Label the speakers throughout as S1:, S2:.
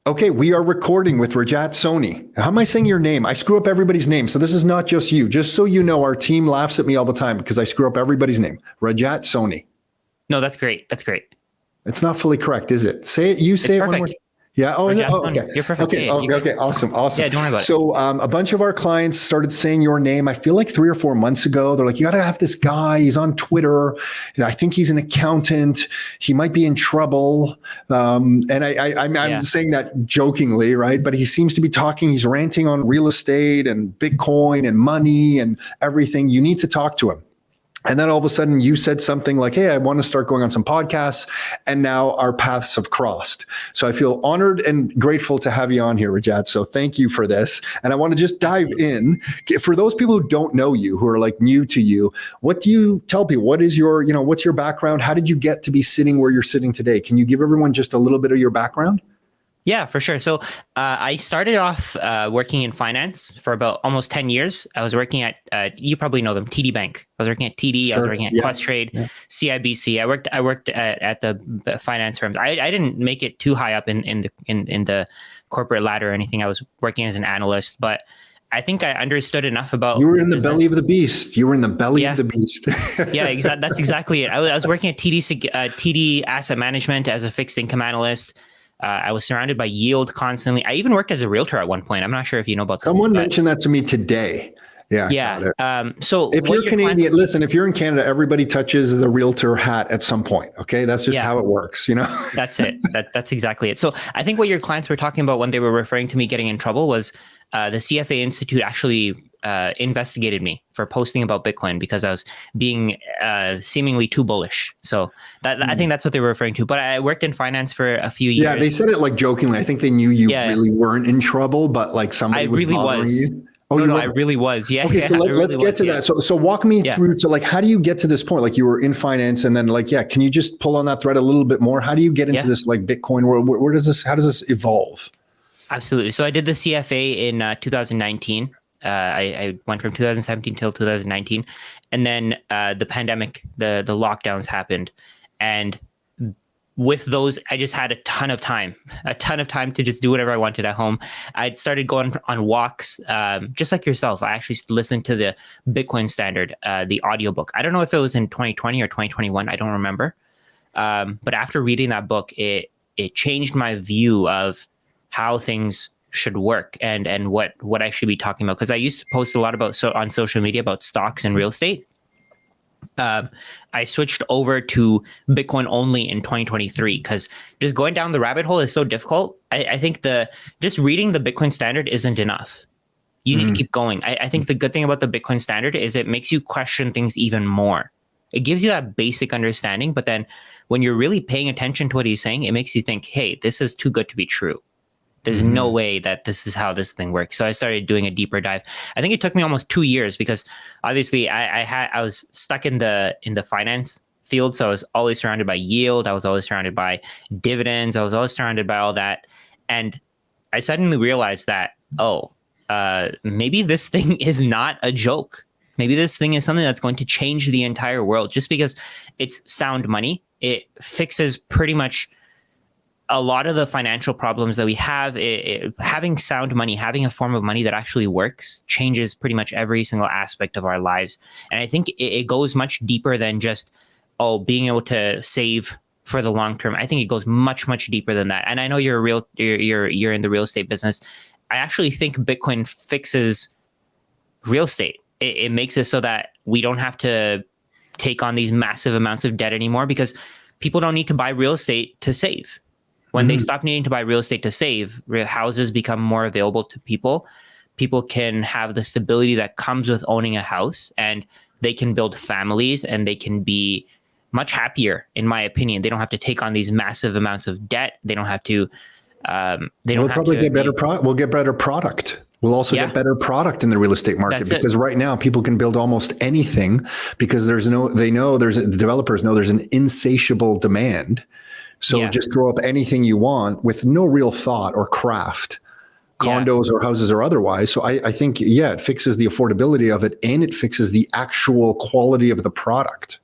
S1: Okay, we are recording with Rajat Soni. How am I saying your name? I screw up everybody's name. So this is not just you. Just so you know, our team laughs at me all the time because I screw up everybody's name. Rajat Soni.
S2: No, that's great. That's great.
S1: It's not fully correct, is it? Say it. You say it one more. Yeah. Oh,
S2: Rajat
S1: oh,
S2: Soni.
S1: okay.
S2: You're perfect.
S1: Okay. Okay. Okay. Awesome. Awesome.
S2: Yeah, don't worry about it.
S1: So a bunch of our clients started saying your name. I feel like 3 or 4 months ago. They're like, you got to have this guy. He's on Twitter. I think he's an accountant. He might be in trouble. And I'm saying that jokingly, right? But he seems to be talking. He's ranting on real estate and Bitcoin and money and everything. You need to talk to him. And then all of a sudden you said something like, hey, I want to start going on some podcasts. And now our paths have crossed. So I feel honored and grateful to have you on here, Rajat. So thank you for this. And I want to just dive in. For those people who don't know you, who are like new to you, what do you tell people? What is your, what's your background? How did you get to be sitting where you're sitting today? Can you give everyone just a little bit of your background?
S2: Yeah, for sure. So I started off working in finance for about almost 10 years. I was working at, you probably know them, TD Bank. I was working at TD. Sure. I was working at Questrade, CIBC. I worked at the finance firms. I didn't make it too high up in the corporate ladder or anything. I was working as an analyst, but I think I understood enough about.
S1: You were in the belly of the beast. You were in the belly of the beast.
S2: Yeah, exactly. That's exactly it. I was working at TD Asset Management as a fixed income analyst. I was surrounded by yield constantly. I even worked as a realtor at one point. I'm not sure if you know about
S1: Someone mentioned that to me today. Yeah.
S2: Yeah. So
S1: if you're Canadian, listen, if you're in Canada, everybody touches the realtor hat at some point. Okay. That's just how it works,
S2: That's it. That's exactly it. So I think what your clients were talking about when they were referring to me getting in trouble was the CFA Institute actually investigated me for posting about Bitcoin because I was being seemingly too bullish. So I think that's what they were referring to. But I worked in finance for a few years.
S1: Yeah, they said it like jokingly. I think they knew you really weren't in trouble, but like somebody was bothering you.
S2: Oh, no, I really was. Yeah.
S1: Okay, so let's get to that. So walk me through to like, how do you get to this point? Like you were in finance and then like, can you just pull on that thread a little bit more? How do you get into this like Bitcoin world? How does this evolve?
S2: Absolutely. So I did the CFA in 2019. I went from 2017 till 2019. And then the pandemic, the lockdowns happened. And with those, I just had a ton of time to just do whatever I wanted at home. I started going on walks, just like yourself. I actually listened to the Bitcoin Standard, the audiobook. I don't know if it was in 2020 or 2021. I don't remember. But after reading that book, it changed my view of how things should work and what I should be talking about. Because I used to post a lot on social media about stocks and real estate. I switched over to Bitcoin only in 2023 because just going down the rabbit hole is so difficult. I think just reading the Bitcoin Standard isn't enough. You need to keep going. I think the good thing about the Bitcoin Standard is it makes you question things even more. It gives you that basic understanding, but then when you're really paying attention to what he's saying, it makes you think, hey, this is too good to be true. There's no way that this is how this thing works. So I started doing a deeper dive. I think it took me almost 2 years because obviously I was stuck in the finance field. So I was always surrounded by yield. I was always surrounded by dividends. I was always surrounded by all that. And I suddenly realized that, maybe this thing is not a joke. Maybe this thing is something that's going to change the entire world just because it's sound money. It fixes pretty much a lot of the financial problems that we have. Having sound money, having a form of money that actually works, changes pretty much every single aspect of our lives. And I think it goes much deeper than just being able to save for the long term. I think it goes much, much deeper than that. And I know you're in the real estate business. I actually think Bitcoin fixes real estate. It makes it so that we don't have to take on these massive amounts of debt anymore because people don't need to buy real estate to save. When they stop needing to buy real estate to save, houses become more available to people. People can have the stability that comes with owning a house, and they can build families, and they can be much happier, in my opinion. They don't have to take on these massive amounts of debt. They don't have to.
S1: We'll get better product. We'll also get better product in the real estate market because right now people can build almost anything because the developers know there's an insatiable demand. So just throw up anything you want with no real thought or craft, condos or houses or otherwise. So I think, it fixes the affordability of it and it fixes the actual quality of the product.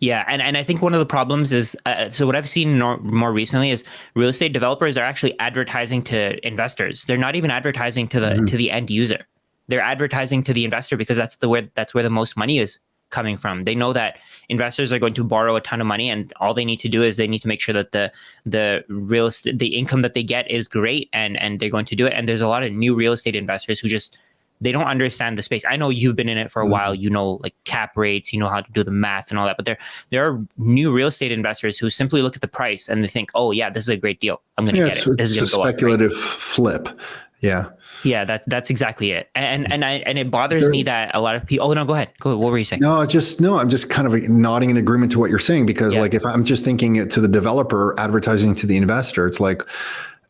S2: Yeah, and I think one of the problems is so what I've seen more recently is real estate developers are actually advertising to investors. They're not even advertising to the end user. They're advertising to the investor because that's where the most money is coming from. They know that investors are going to borrow a ton of money, and all they need to do is they need to make sure that the real estate, the income that they get is great, and they're going to do it. And there's a lot of new real estate investors who just they don't understand the space. I know you've been in it for a while. You know, like cap rates, you know how to do the math and all that. But there are new real estate investors who simply look at the price and they think, oh yeah, this is a great deal. I'm going to get it. This is going to go up.
S1: It's a speculative flip. Yeah.
S2: Yeah, that's exactly it. And it bothers me that a lot of people. Oh no, go ahead. What were you saying?
S1: No, I'm just kind of nodding in agreement to what you're saying, because like if I'm just thinking it to the developer advertising to the investor, it's like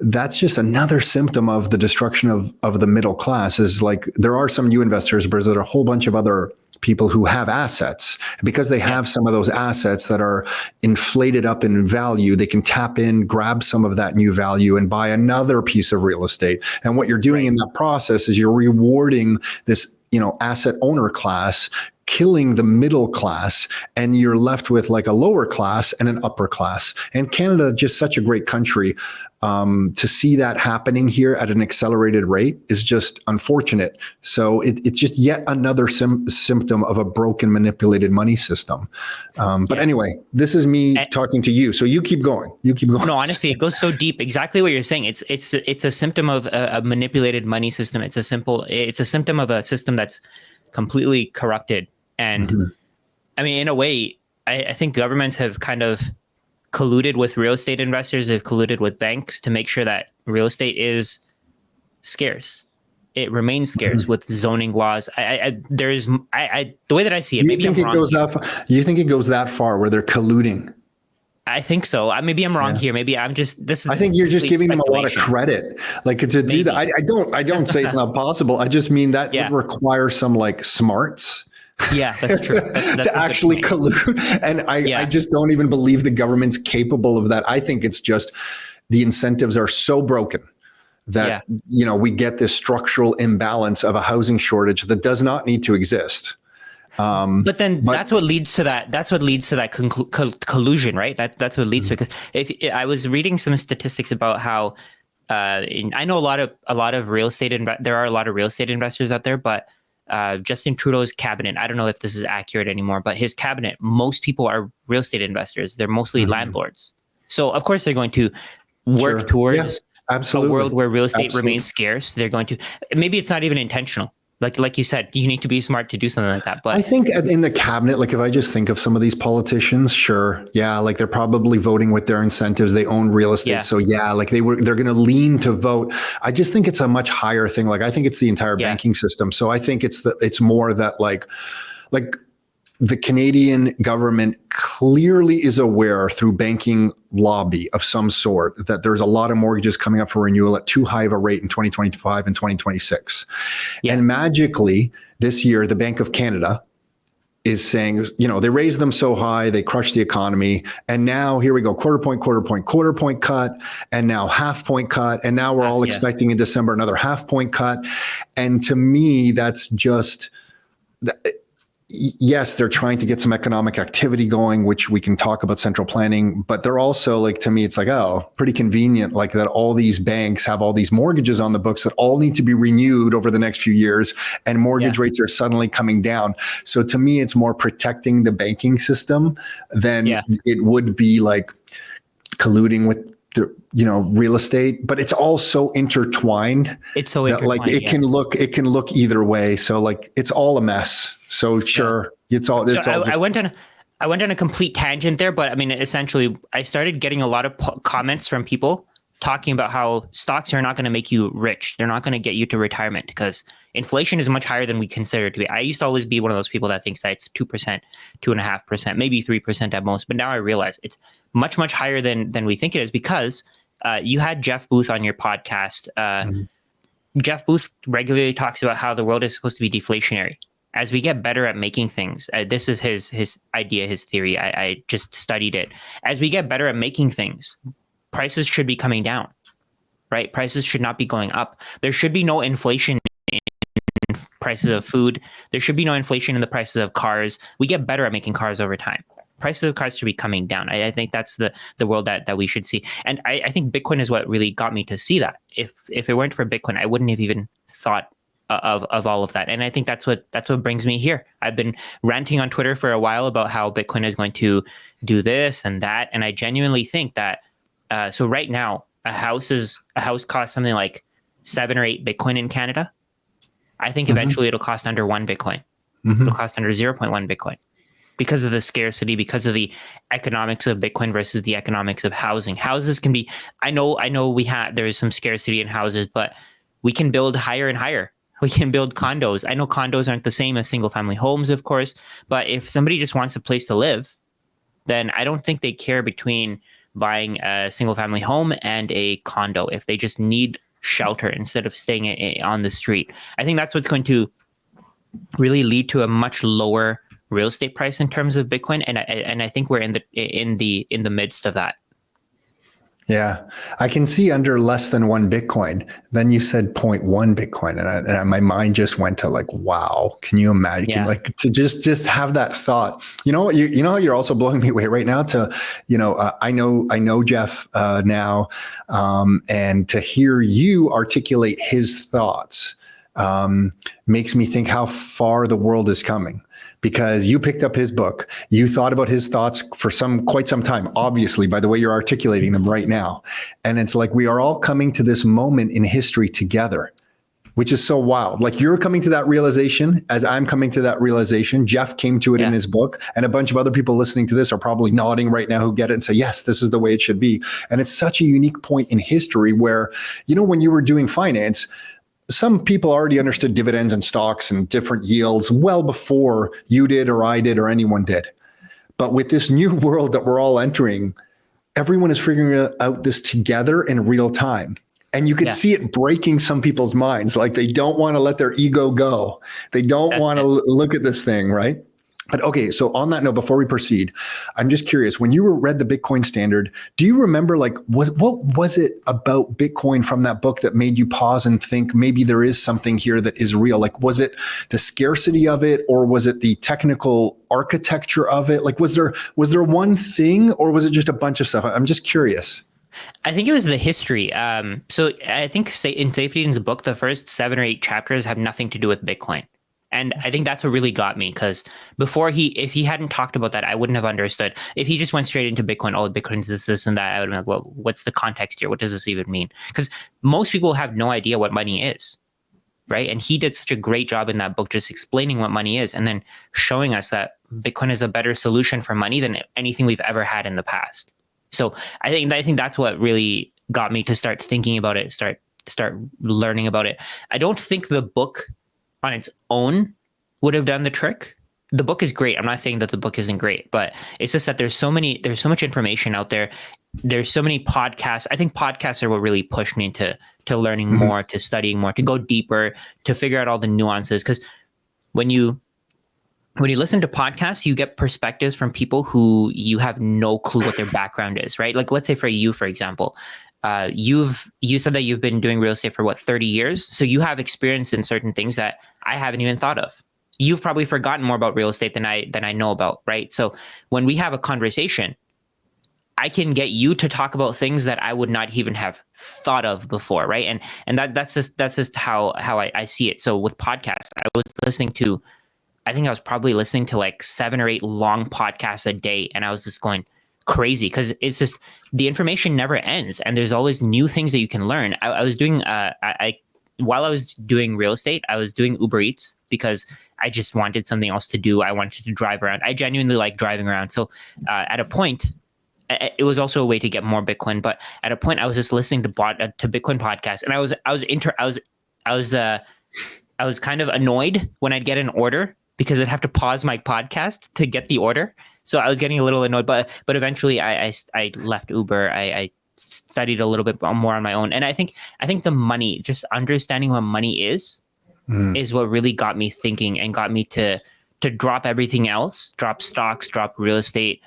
S1: that's just another symptom of the destruction of the middle class. Is like there are some new investors, but there's a whole bunch of other people who have assets. Because they have some of those assets that are inflated up in value, they can tap in, grab some of that new value and buy another piece of real estate. And what you're doing in that process is you're rewarding this, asset owner class, killing the middle class, and you're left with like a lower class and an upper class. And Canada, just such a great country. To see that happening here at an accelerated rate is just unfortunate. So it's just yet another symptom of a broken, manipulated money system. But anyway, this is me talking to you. So you keep going. No,
S2: honestly, it goes so deep. Exactly what you're saying. It's a symptom of a manipulated money system. It's a symptom of a system that's completely corrupted. And I mean, in a way, I think governments have kind of colluded with real estate investors, have colluded with banks to make sure that real estate is scarce. It remains scarce with zoning laws. The way that I see it, maybe I'm wrong.
S1: You think it goes that far where they're colluding?
S2: I think so. Maybe I'm wrong here. Maybe I'm just
S1: I think you're just giving them a lot of credit, like to do that. I don't say it's not possible. I just mean that would require some like smarts.
S2: Yeah, that's true. That's
S1: to actually collude. And I just don't even believe the government's capable of that. I think it's just the incentives are so broken that, we get this structural imbalance of a housing shortage that does not need to exist.
S2: But that's what leads to that. That's what leads to that collusion, right? That's what leads to it. Because if I was reading some statistics about how, I know a lot of real estate. There are a lot of real estate investors out there, but Justin Trudeau's cabinet, I don't know if this is accurate anymore, but his cabinet, most people are real estate investors. They're mostly landlords. So of course they're going to work towards a world where real estate remains scarce. They're going to, maybe it's not even intentional. Like you said, you need to be smart to do something like that. But
S1: I think in the cabinet, like if I just think of some of these politicians, like they're probably voting with their incentives. They own real estate, so like they're going to lean to vote. I just think it's a much higher thing. Like I think it's the entire banking system. So I think it's more that like the Canadian government clearly is aware through banking lobby of some sort that there's a lot of mortgages coming up for renewal at too high of a rate in 2025 and 2026. And magically this year, the Bank of Canada is saying, they raised them so high, they crushed the economy. And now here we go, quarter point cut, and now half point cut. And now we're all expecting in December, another half point cut. And to me, that's just, yes, they're trying to get some economic activity going, which we can talk about central planning, but they're also like, to me, it's like, pretty convenient, like that all these banks have all these mortgages on the books that all need to be renewed over the next few years, and mortgage rates are suddenly coming down. So to me, it's more protecting the banking system than it would be like colluding with the, real estate, but it's all so intertwined.
S2: It's so intertwined,
S1: like it can look either way. So like it's all a mess. So it's all.
S2: I went on a complete tangent there, but I mean, essentially, I started getting a lot of comments from people talking about how stocks are not going to make you rich. They're not going to get you to retirement because inflation is much higher than we consider it to be. I used to always be one of those people that thinks that it's 2%, 2.5%, maybe 3% at most. But now I realize it's much, much higher than we think it is because you had Jeff Booth on your podcast. Jeff Booth regularly talks about how the world is supposed to be deflationary. As we get better at making things, this is his idea, his theory. I just studied it. As we get better at making things, prices should be coming down, right? Prices should not be going up. There should be no inflation in prices of food. There should be no inflation in the prices of cars. We get better at making cars over time. prices of cars should be coming down. I think that's the world that we should see. And I think Bitcoin is what really got me to see that. If it weren't for Bitcoin, I wouldn't have even thought of all of that. And I think that's what brings me here. I've been ranting on Twitter for a while about how Bitcoin is going to do this and that. And I genuinely think that, so right now, a house costs something like 7 or 8 Bitcoin in Canada. I think eventually it'll cost under 1 Bitcoin. It'll cost under 0.1 Bitcoin because of the scarcity, because of the economics of Bitcoin versus the economics of housing. Houses can be, I know there is some scarcity in houses, but we can build higher and higher. We can build condos. I know condos aren't the same as single family homes, of course, but if somebody just wants a place to live, then I don't think they care between buying a single family home and a condo if they just need shelter instead of staying on the street. I think that's what's going to really lead to a much lower real estate price in terms of Bitcoin, and I think we're in the midst of that.
S1: Yeah, I can see under less than 1 Bitcoin. Then you said 0.1 Bitcoin, and my mind just went to like, wow. Can you imagine?
S2: Yeah.
S1: Like to just have that thought. You know, you know, you're also blowing me away right now. To I know Jeff now, and to hear you articulate his thoughts makes me think how far the world is coming. Because you picked up his book, you thought about his thoughts for quite some time, obviously, by the way you're articulating them right now. And it's like we are all coming to this moment in history together, which is so wild. Like you're coming to that realization as I'm coming to that realization. Jeff came to it in his book, and a bunch of other people listening to this are probably nodding right now who get it and say, yes, this is the way it should be. And it's such a unique point in history where, you know, when you were doing finance, some people already understood dividends and stocks and different yields well before you did or I did or anyone did. But with this new world that we're all entering, everyone is figuring out this together in real time. And you could see it breaking some people's minds. Like they don't want to let their ego go. They don't want to look at this thing, right? But okay, so on that note, before we proceed, I'm just curious, when you read the Bitcoin Standard, do you remember what was it about Bitcoin from that book that made you pause and think maybe there is something here that is real? Like, was it the scarcity of it, or was it the technical architecture of it? Like, was there one thing, or was it just a bunch of stuff? I'm just curious.
S2: I think it was the history. So I think in Safety Eden's book, the first 7 or 8 chapters have nothing to do with Bitcoin. And I think that's what really got me, because before if he hadn't talked about that, I wouldn't have understood. If he just went straight into Bitcoin, oh, Bitcoin's this and that, I would have been like, well, what's the context here? What does this even mean? Because most people have no idea what money is, right? And he did such a great job in that book just explaining what money is and then showing us that Bitcoin is a better solution for money than anything we've ever had in the past. So I think that's what really got me to start thinking about it, start learning about it. I don't think the book on its own would have done the trick. The book is great. I'm not saying that the book isn't great, but it's just that there's so much information out there. There's so many podcasts. I think podcasts are what really pushed me to learning more, to studying more, to go deeper, to figure out all the nuances. Because when you listen to podcasts, you get perspectives from people who you have no clue what their background is, right? Like, let's say for you, for example, you said that you've been doing real estate for 30 years. So you have experience in certain things that I haven't even thought of. You've probably forgotten more about real estate than I know about, right? So when we have a conversation, I can get you to talk about things that I would not even have thought of before, right? And that's just how I see it. So with podcasts, I think I was probably listening to like 7 or 8 long podcasts a day, and I was just going crazy because it's just the information never ends, and there's always new things that you can learn. I was doing while I was doing real estate, I was doing Uber Eats because I just wanted something else to do. I wanted to drive around. I genuinely like driving around. So at a point, it was also a way to get more Bitcoin. But at a point, I was just listening to Bitcoin podcasts, and I was kind of annoyed when I'd get an order because I'd have to pause my podcast to get the order. So I was getting a little annoyed, but eventually I left Uber. I studied a little bit more on my own. And I think the money, just understanding what money is what really got me thinking and got me to drop everything else, drop stocks, drop real estate,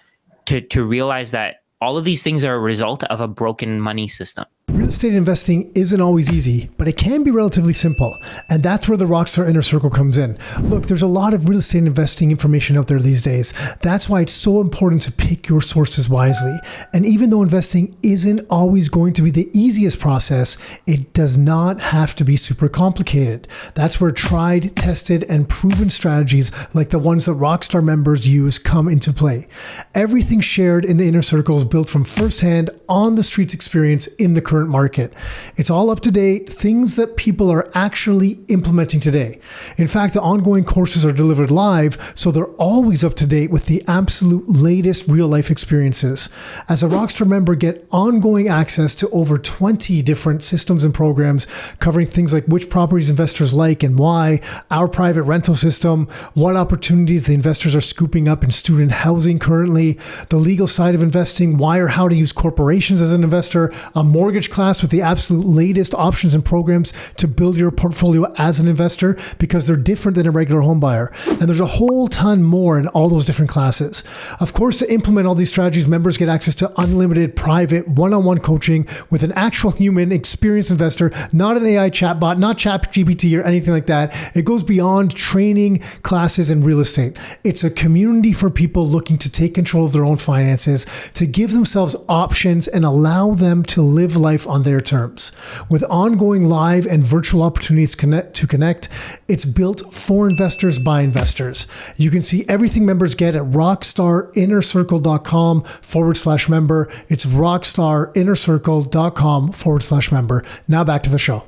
S2: to realize that all of these things are a result of a broken money system.
S3: Real estate investing isn't always easy, but it can be relatively simple. And that's where the Rockstar Inner Circle comes in. Look, there's a lot of real estate investing information out there these days. That's why it's so important to pick your sources wisely. And even though investing isn't always going to be the easiest process, it does not have to be super complicated. That's where tried, tested, and proven strategies like the ones that Rockstar members use come into play. Everything shared in the Inner Circle is built from firsthand, on the streets experience in the current market. It's all up to date, things that people are actually implementing today. In fact, the ongoing courses are delivered live, so they're always up to date with the absolute latest real life experiences. As a Rockstar member, get ongoing access to over 20 different systems and programs covering things like which properties investors like and why, our private rental system, what opportunities the investors are scooping up in student housing currently, the legal side of investing, why or how to use corporations as an investor, a mortgage class with the absolute latest options and programs to build your portfolio as an investor because they're different than a regular home buyer. And there's a whole ton more in all those different classes. Of course, to implement all these strategies, members get access to unlimited private one-on-one coaching with an actual human experienced investor, not an AI chatbot, not ChatGPT or anything like that. It goes beyond training classes in real estate. It's a community for people looking to take control of their own finances, to give themselves options and allow them to live life on their terms. With ongoing live and virtual opportunities to connect, it's built for investors by investors. You can see everything members get at rockstarinnercircle.com/member. It's rockstarinnercircle.com/member. Now back to the show.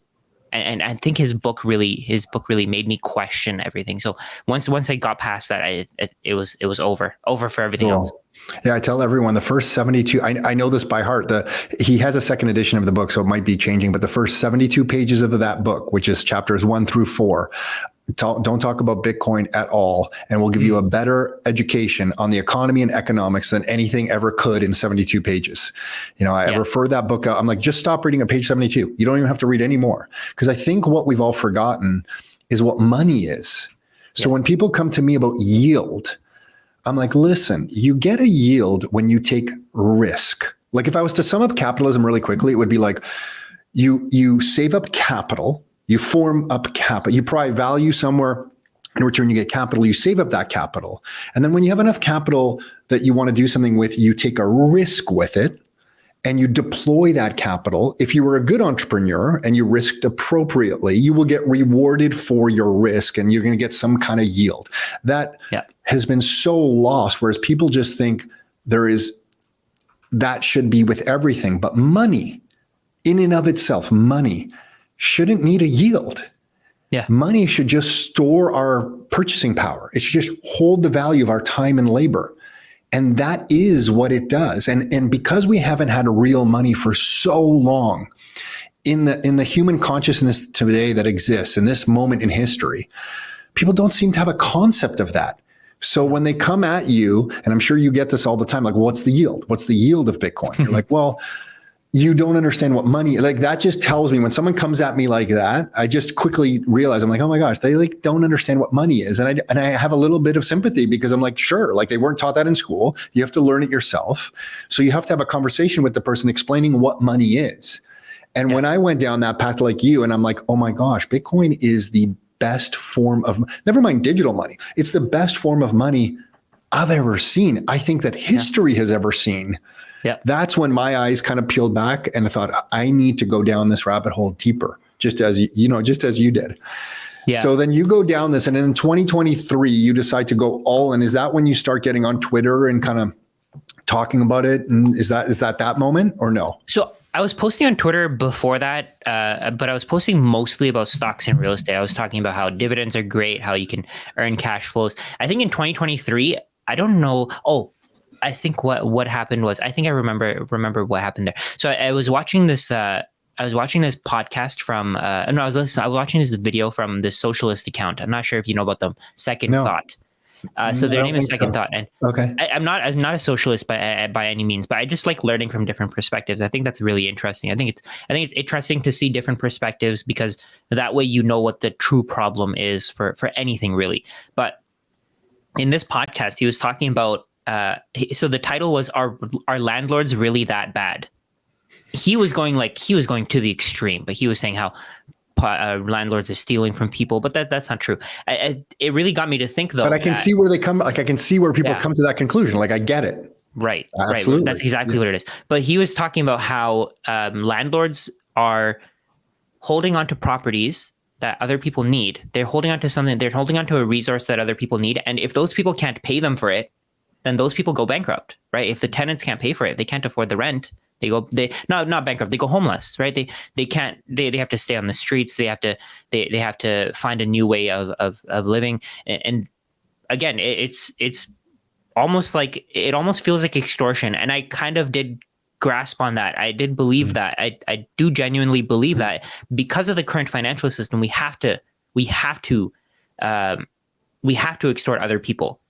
S2: And I think his book really made me question everything. So once I got past that, it was over for everything else.
S1: Yeah, I tell everyone the first 72, I know this by heart. He has a second edition of the book, so it might be changing, but the first 72 pages of that book, which is chapters 1-4, don't talk about Bitcoin at all, and we'll give you a better education on the economy and economics than anything ever could in 72 pages. I refer that book out. I'm like, just stop reading at page 72. You don't even have to read any more. Because I think what we've all forgotten is what money is. So when people come to me about yield, I'm like, listen, you get a yield when you take risk. Like if I was to sum up capitalism really quickly, it would be like you save up capital, you form up capital, you provide value somewhere. In return, you get capital, you save up that capital. And then when you have enough capital that you want to do something with, you take a risk with it and you deploy that capital. If you were a good entrepreneur and you risked appropriately, you will get rewarded for your risk and you're going to get some kind of yield. That has been so lost, whereas people just think that should be with everything. But money, in and of itself, money shouldn't need a yield. Yeah. Money should just store our purchasing power. It should just hold the value of our time and labor. And that is what it does. And because we haven't had real money for so long in the human consciousness today that exists in this moment in history, people don't seem to have a concept of that. So when they come at you, and I'm sure you get this all the time, like, well, what's the yield? What's the yield of Bitcoin? You're like, well, you don't understand what money, like that just tells me when someone comes at me like that, I just quickly realize, I'm like, oh my gosh, they like don't understand what money is. And I have a little bit of sympathy because I'm like, sure, like they weren't taught that in school. You have to learn it yourself. So you have to have a conversation with the person explaining what money is. And when I went down that path like you, and I'm like, oh my gosh, Bitcoin is the best form of, never mind digital money. It's the best form of money I've ever seen. I think that history has ever seen. Yeah. That's when my eyes kind of peeled back and I thought, I need to go down this rabbit hole deeper, just as you did. Yeah. So then you go down this, and in 2023, you decide to go all in. Is that when you start getting on Twitter and kind of talking about it? And is that moment or no?
S2: So I was posting on Twitter before that, but I was posting mostly about stocks and real estate. I was talking about how dividends are great, how you can earn cash flows. I think in 2023, I don't know. Oh, I think what happened was, I think I remember what happened there. So I was watching this. I was watching this podcast from. I was watching this video from the Socialist account. I'm not sure if you know about them. Second Thought. So their name is Second Thought, and I'm not a socialist by any means, but I just like learning from different perspectives. I think that's really interesting. I think it's interesting to see different perspectives because that way you know what the true problem is for anything really. But in this podcast, he was talking about. So the title was "Are landlords really that bad?" he was going to the extreme, but he was saying how landlords are stealing from people, but that's not true. It really got me to think, though.
S1: But I can see where they come. Like I can see where people come to that conclusion. Like I get it.
S2: Right.
S1: Absolutely.
S2: Right. That's exactly what it is. But he was talking about how landlords are holding on to properties that other people need. They're holding on to something. They're holding on to a resource that other people need. And if those people can't pay them for it, then those people go bankrupt, right? If the tenants can't pay for it, they can't afford the rent. They not bankrupt. They go homeless, right? They can't. They have to stay on the streets. They have to find a new way of living. And again, it's almost like, it almost feels like extortion. And I kind of did grasp on that. I did believe that. I do genuinely believe that because of the current financial system, we have to extort other people,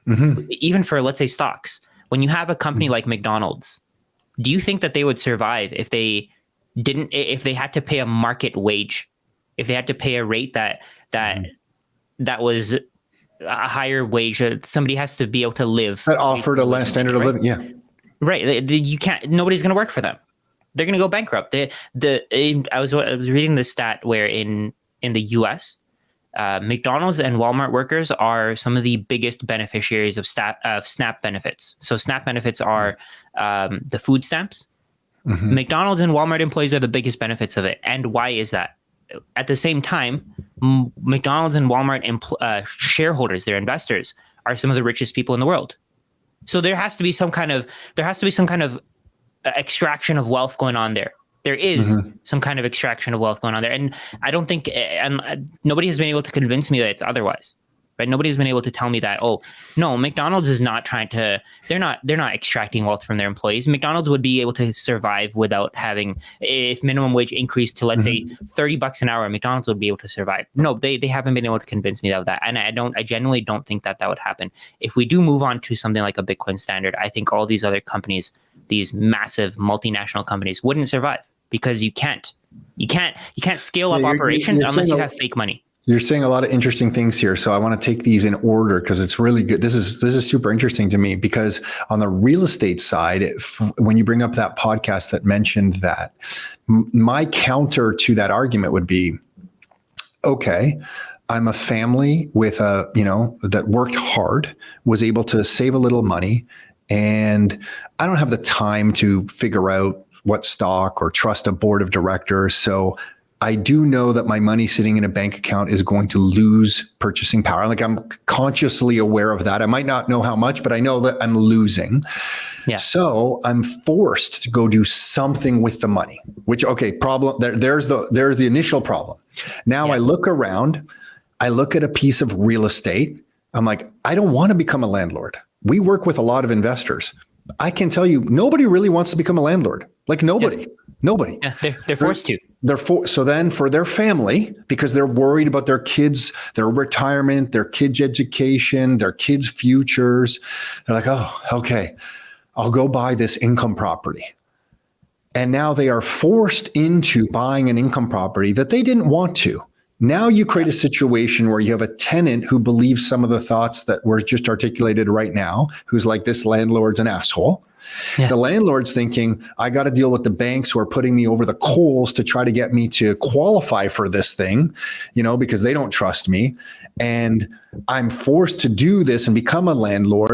S2: even for, let's say, stocks. When you have a company like McDonald's, do you think that they would survive if they had to pay a market wage, if they had to pay a rate that was a higher wage? Somebody has to be able to live.
S1: That offered a less standard of living. Yeah.
S2: Right. You can't, nobody's going to work for them. They're going to go bankrupt. I was reading the stat where in the US, McDonald's and Walmart workers are some of the biggest beneficiaries of SNAP benefits. So SNAP benefits are the food stamps. McDonald's and Walmart employees are the biggest benefits of it. And why is that? At the same time, McDonald's and Walmart shareholders, their investors, are some of the richest people in the world. So there has to be some kind of extraction of wealth going on there. There is some kind of extraction of wealth going on there. And I don't think, and nobody has been able to convince me that it's otherwise, right? Nobody's been able to tell me that, oh, no, McDonald's is not trying to, they're not extracting wealth from their employees. McDonald's would be able to survive without having, if minimum wage increased to, let's say, $30 an hour, McDonald's would be able to survive. No, they haven't been able to convince me of that. And I genuinely don't think that would happen. If we do move on to something like a Bitcoin standard, I think all these other companies, these massive multinational companies, wouldn't survive, because you can't scale up operations unless you have fake money.
S1: You're saying a lot of interesting things here. So I want to take these in order because it's really good. This is super interesting to me, because on the real estate side, when you bring up that podcast that mentioned that, my counter to that argument would be, okay, I'm a family with that worked hard, was able to save a little money, and I don't have the time to figure out what stock or trust a board of directors. So I do know that my money sitting in a bank account is going to lose purchasing power. Like, I'm consciously aware of that. I might not know how much, but I know that I'm losing. Yeah. So I'm forced to go do something with the money, which, okay, problem. There's the initial problem. Now I look around, I look at a piece of real estate. I'm like, I don't want to become a landlord. We work with a lot of investors. I can tell you, nobody really wants to become a landlord. Like nobody. Yeah,
S2: they're forced to.
S1: So then for their family, because they're worried about their kids, their retirement, their kids' education, their kids' futures, they're like, oh, okay, I'll go buy this income property. And now they are forced into buying an income property that they didn't want to. Now you create a situation where you have a tenant who believes some of the thoughts that were just articulated right now, who's like, this landlord's an asshole. Yeah. The landlord's thinking, I got to deal with the banks who are putting me over the coals to try to get me to qualify for this thing, because they don't trust me. And I'm forced to do this and become a landlord,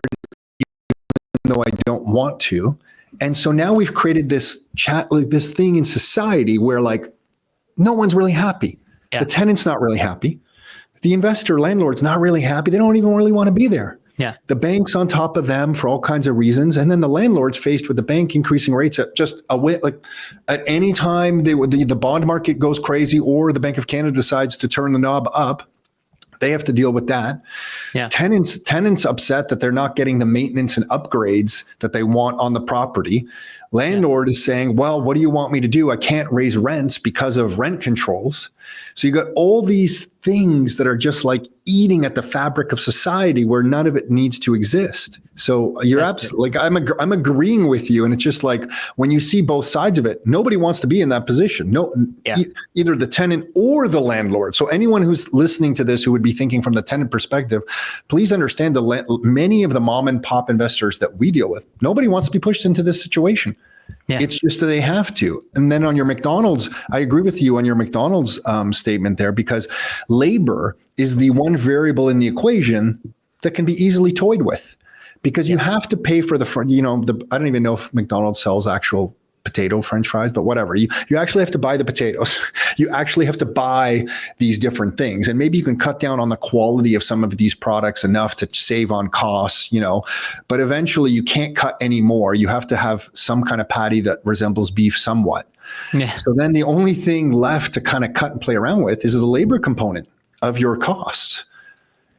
S1: even though I don't want to. And so now we've created this this thing in society where, like, no one's really happy. Yeah. The tenant's not really happy. The investor landlord's not really happy. They don't even really want to be there. Yeah. The bank's on top of them for all kinds of reasons. And then the landlord's faced with the bank increasing rates at just at any time the bond market goes crazy or the Bank of Canada decides to turn the knob up, they have to deal with that. Yeah. Tenants upset that they're not getting the maintenance and upgrades that they want on the property. Landlord is saying, well, what do you want me to do? I can't raise rents because of rent controls. So you got all these things that are just like eating at the fabric of society where none of it needs to exist. So you're absolutely, like, I'm agreeing with you. And it's just like, when you see both sides of it, nobody wants to be in that position. Either the tenant or the landlord. So anyone who's listening to this who would be thinking from the tenant perspective, please understand many of the mom and pop investors that we deal with, nobody wants to be pushed into this situation.
S2: Yeah.
S1: It's just that they have to. And then on your McDonald's, I agree with you on your McDonald's statement there, because labor is the one variable in the equation that can be easily toyed with, because you have to pay for I don't even know if McDonald's sells actual potato French fries, but whatever. You actually have to buy the potatoes. You actually have to buy these different things. And maybe you can cut down on the quality of some of these products enough to save on costs, but eventually you can't cut any more. You have to have some kind of patty that resembles beef somewhat.
S2: Yeah.
S1: So then the only thing left to kind of cut and play around with is the labor component of your costs.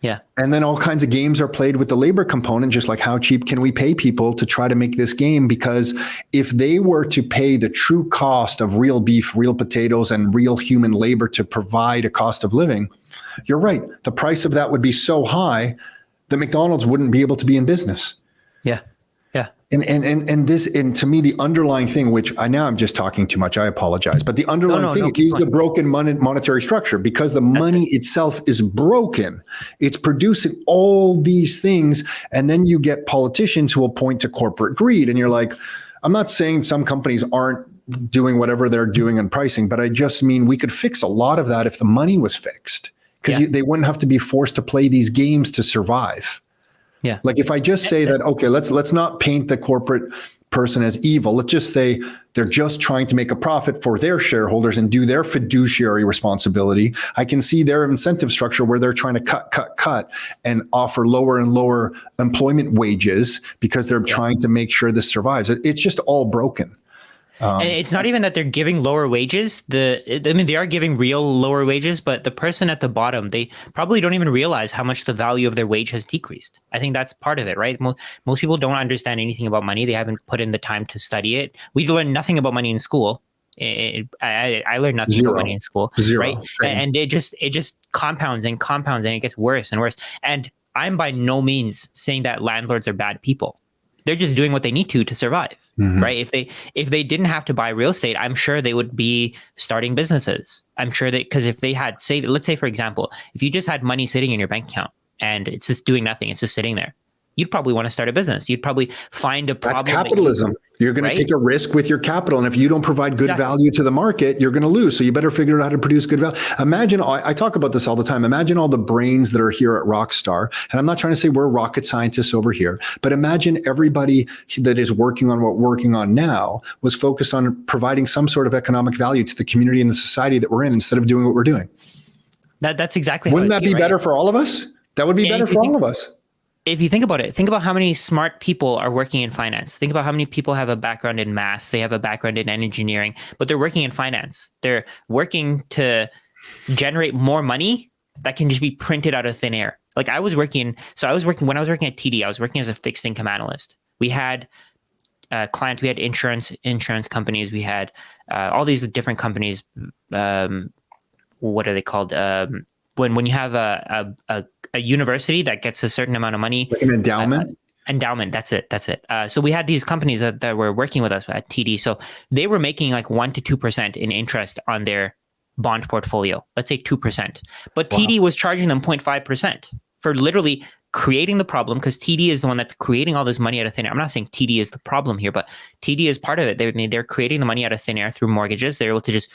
S2: Yeah.
S1: And then all kinds of games are played with the labor component, just like how cheap can we pay people to try to make this game? Because if they were to pay the true cost of real beef, real potatoes, and real human labor to provide a cost of living, you're right. The price of that would be so high that McDonald's wouldn't be able to be in business.
S2: Yeah. Yeah.
S1: And to me, the underlying thing, which I'm just talking too much, I apologize, but the underlying thing is the broken monetary structure, because the money itself is broken. It's producing all these things. And then you get politicians who will point to corporate greed. And you're like, I'm not saying some companies aren't doing whatever they're doing in pricing, but I just mean we could fix a lot of that if the money was fixed, because they wouldn't have to be forced to play these games to survive.
S2: Yeah.
S1: Like if I just say that, okay, let's not paint the corporate person as evil. Let's just say they're just trying to make a profit for their shareholders and do their fiduciary responsibility. I can see their incentive structure where they're trying to cut and offer lower and lower employment wages because they're trying to make sure this survives. It's just all broken.
S2: And it's not even that they're giving lower wages. They are giving real lower wages, but the person at the bottom, they probably don't even realize how much the value of their wage has decreased. I think that's part of it, right? Most people don't understand anything about money. They haven't put in the time to study it. We learn nothing about money in school. I learned nothing about money in school, right? And it just compounds and compounds, and it gets worse and worse. And I'm by no means saying that landlords are bad people. They're just doing what they need to survive, right? If they didn't have to buy real estate, I'm sure they would be starting businesses. I'm sure that, because if they had, let's say, for example, if you just had money sitting in your bank account and it's just doing nothing, it's just sitting there, you'd probably want to start a business. You'd probably find a problem.
S1: That's capitalism. You're going to take a risk with your capital. And if you don't provide good value to the market, you're going to lose. So you better figure out how to produce good value. Imagine, I talk about this all the time. Imagine all the brains that are here at Rockstar. And I'm not trying to say we're rocket scientists over here, but imagine everybody that is working on what we're working on now was focused on providing some sort of economic value to the community and the society that we're in, instead of doing what we're doing.
S2: That's exactly.
S1: Wouldn't that be better for all of us? That would be better for all of us.
S2: If you think about it, think about how many smart people are working in finance. Think about how many people have a background in math. They have a background in engineering, but they're working in finance. They're working to generate more money that can just be printed out of thin air. Like when I was working at TD, I was working as a fixed income analyst. We had clients, we had insurance companies, we had all these different companies. What are they called? When you have a university that gets a certain amount of money,
S1: like an endowment.
S2: Endowment. That's it. So we had these companies that were working with us at TD. So they were making like 1% to 2% in interest on their bond portfolio. Let's say 2%. But TD was charging them 0.5% for literally creating the problem, because TD is the one that's creating all this money out of thin air. I'm not saying TD is the problem here, but TD is part of it. They're creating the money out of thin air through mortgages. They're able to just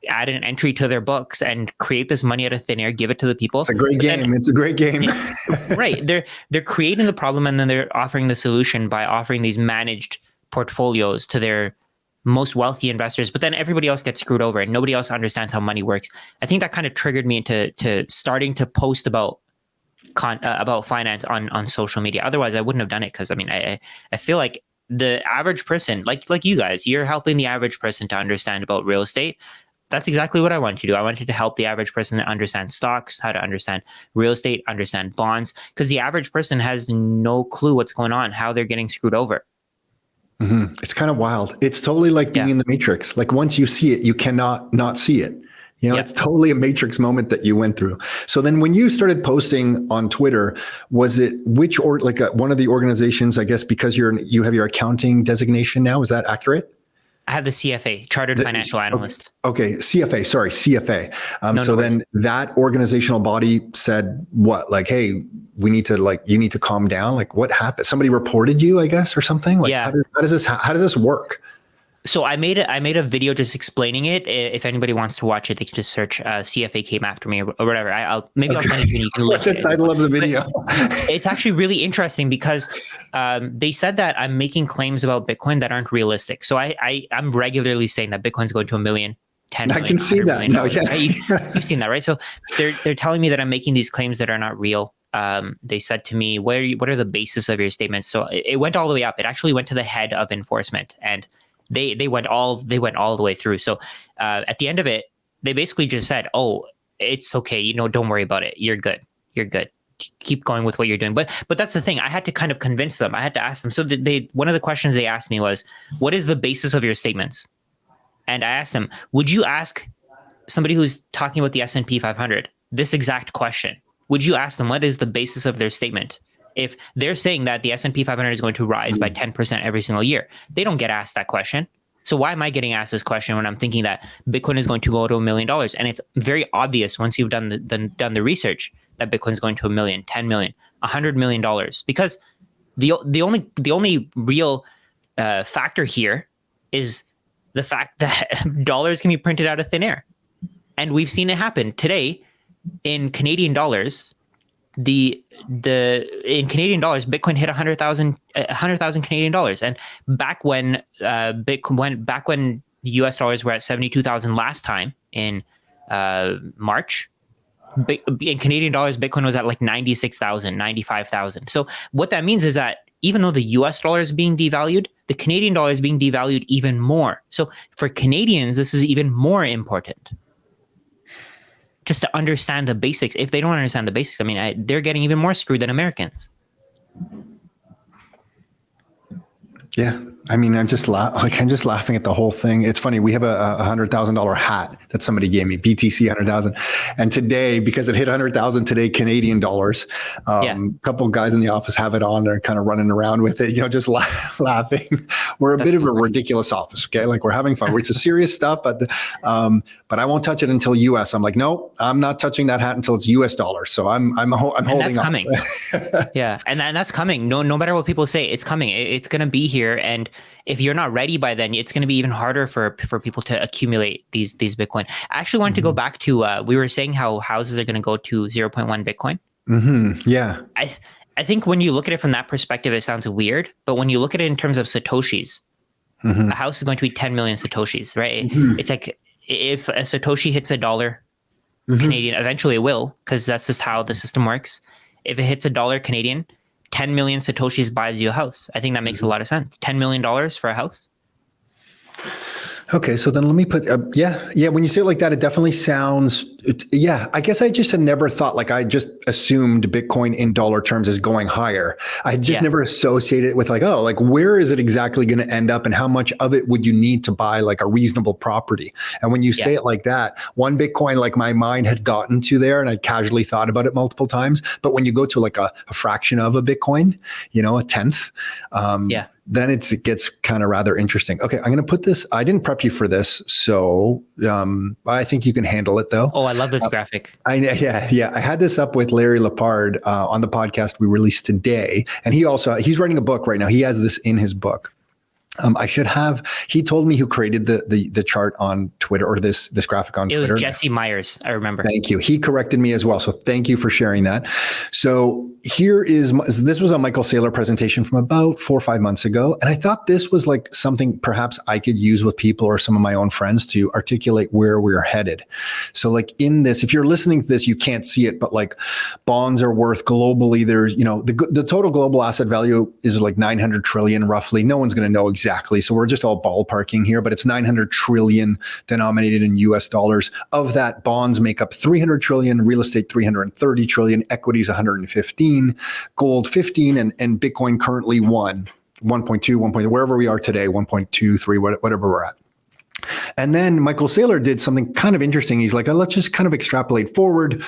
S2: add an entry to their books and create this money out of thin air, give it to the people.
S1: It's a great game. It's a great game.
S2: Right. They're creating the problem, and then they're offering the solution by offering these managed portfolios to their most wealthy investors. But then everybody else gets screwed over and nobody else understands how money works. I think that kind of triggered me into starting to post about finance on social media. Otherwise, I wouldn't have done it, because I feel like the average person, like you guys, you're helping the average person to understand about real estate. That's exactly what I wanted to do. I wanted to help the average person to understand stocks, how to understand real estate, understand bonds, because the average person has no clue what's going on, how they're getting screwed over.
S1: Mm-hmm. It's kind of wild. It's totally like being in the Matrix. Like once you see it, you cannot not see it. It's totally a Matrix moment that you went through. So then when you started posting on Twitter, was it one of the organizations, I guess, because you have your accounting designation now, is that accurate?
S2: I have the CFA, Chartered Financial Analyst.
S1: Okay, CFA. Sorry, CFA. Then that organizational body said what? Like, hey, you need to calm down. Like, what happened? Somebody reported you, I guess, or something. Like, how does this work?
S2: So I made a video just explaining it. If anybody wants to watch it, they can just search CFA came after me or whatever. I'll send it to you and you can look
S1: What's the title of the video?
S2: It's actually really interesting because they said that I'm making claims about Bitcoin that aren't realistic. So I'm regularly saying that Bitcoin's going to $1 million, 10 million.
S1: I can see that. No, yeah.
S2: Right? You've seen that, right? So they're telling me that I'm making these claims that are not real. They said to me, what are the basis of your statements? So it went all the way up. It actually went to the head of enforcement, and they went all the way through. So at the end of it, they basically just said, "Oh, it's okay. Don't worry about it. You're good. Keep going with what you're doing." But that's the thing. I had to kind of convince them. I had to ask them. So one of the questions they asked me was, "What is the basis of your statements?" And I asked them, "Would you ask somebody who's talking about the S&P 500 this exact question? Would you ask them what is the basis of their statement?" If they're saying that the S&P 500 is going to rise by 10% every single year, they don't get asked that question. So why am I getting asked this question when I'm thinking that Bitcoin is going to go to $1 million? And it's very obvious once you've done the research that Bitcoin is going to $1 million, $10 million, $100 million. Because the only real factor here is the fact that dollars can be printed out of thin air, and we've seen it happen today in Canadian dollars. In Canadian dollars, Bitcoin hit 100,000 Canadian dollars, and back when the US dollars were at 72,000 last time in March, in Canadian dollars, Bitcoin was at like 96,000, 95,000. So what that means is that even though the US dollar is being devalued, the Canadian dollar is being devalued even more. So for Canadians, this is even more important. Just to understand the basics. If they don't understand the basics, I mean, they're getting even more screwed than Americans.
S1: Yeah. I mean, I'm just laughing at the whole thing. It's funny. We have a $100,000 hat that somebody gave me, BTC 100,000. And today, because it hit 100,000 today, Canadian dollars, a couple of guys in the office have it on. They're kind of running around with it, just laughing. We're a bit of a ridiculous office. Okay. Like we're having fun. It's a serious stuff, but I won't touch it until US. I'm like, no, I'm not touching that hat until it's US dollars. So I'm holding
S2: that's
S1: on.
S2: Coming. Yeah. And that's coming. No matter what people say, it's coming. It's going to be here. And if you're not ready by then, it's going to be even harder for people to accumulate these Bitcoin. I actually wanted to go back to, we were saying how houses are going to go to 0.1 Bitcoin.
S1: Mm-hmm. Yeah.
S2: I think when you look at it from that perspective, it sounds weird. But when you look at it in terms of Satoshis, a house is going to be 10 million Satoshis, right? Mm-hmm. It's like if a Satoshi hits $1 Canadian, eventually it will, because that's just how the system works. If it hits $1 Canadian, 10 million Satoshis buys you a house. I think that makes a lot of sense. $10 million for a house.
S1: Okay, so then let me put, when you say it like that, it definitely sounds, I guess I just had never thought, like I just assumed Bitcoin in dollar terms is going higher. I just never associated it with where is it exactly going to end up and how much of it would you need to buy like a reasonable property? And when you say it like that, one Bitcoin, like my mind had gotten to there and I casually thought about it multiple times. But when you go to like a fraction of a Bitcoin, a tenth, then it gets kind of rather interesting. Okay, I'm going to put this, I didn't prep you for this, so I think you can handle it though.
S2: Oh, I love this graphic.
S1: I had this up with Larry Lepard on the podcast we released today. And he's writing a book right now. He has this in his book. He told me who created the chart on Twitter or this graphic on Twitter.
S2: It was Jesse Myers, I remember.
S1: Thank you. He corrected me as well. So thank you for sharing that. So this was a Michael Saylor presentation from about 4 or 5 months ago. And I thought this was like something perhaps I could use with people or some of my own friends to articulate where we're headed. So like in this, if you're listening to this, you can't see it, but like bonds are worth globally. There's, the total global asset value is like 900 trillion roughly. No one's going to know exactly. So we're just all ballparking here, but it's 900 trillion denominated in US dollars. Of that, bonds make up 300 trillion, real estate 330 trillion, equities 115, gold 15, and Bitcoin currently 1.2, wherever we are today, 1.23, whatever we're at. And then Michael Saylor did something kind of interesting. He's like, let's just kind of extrapolate forward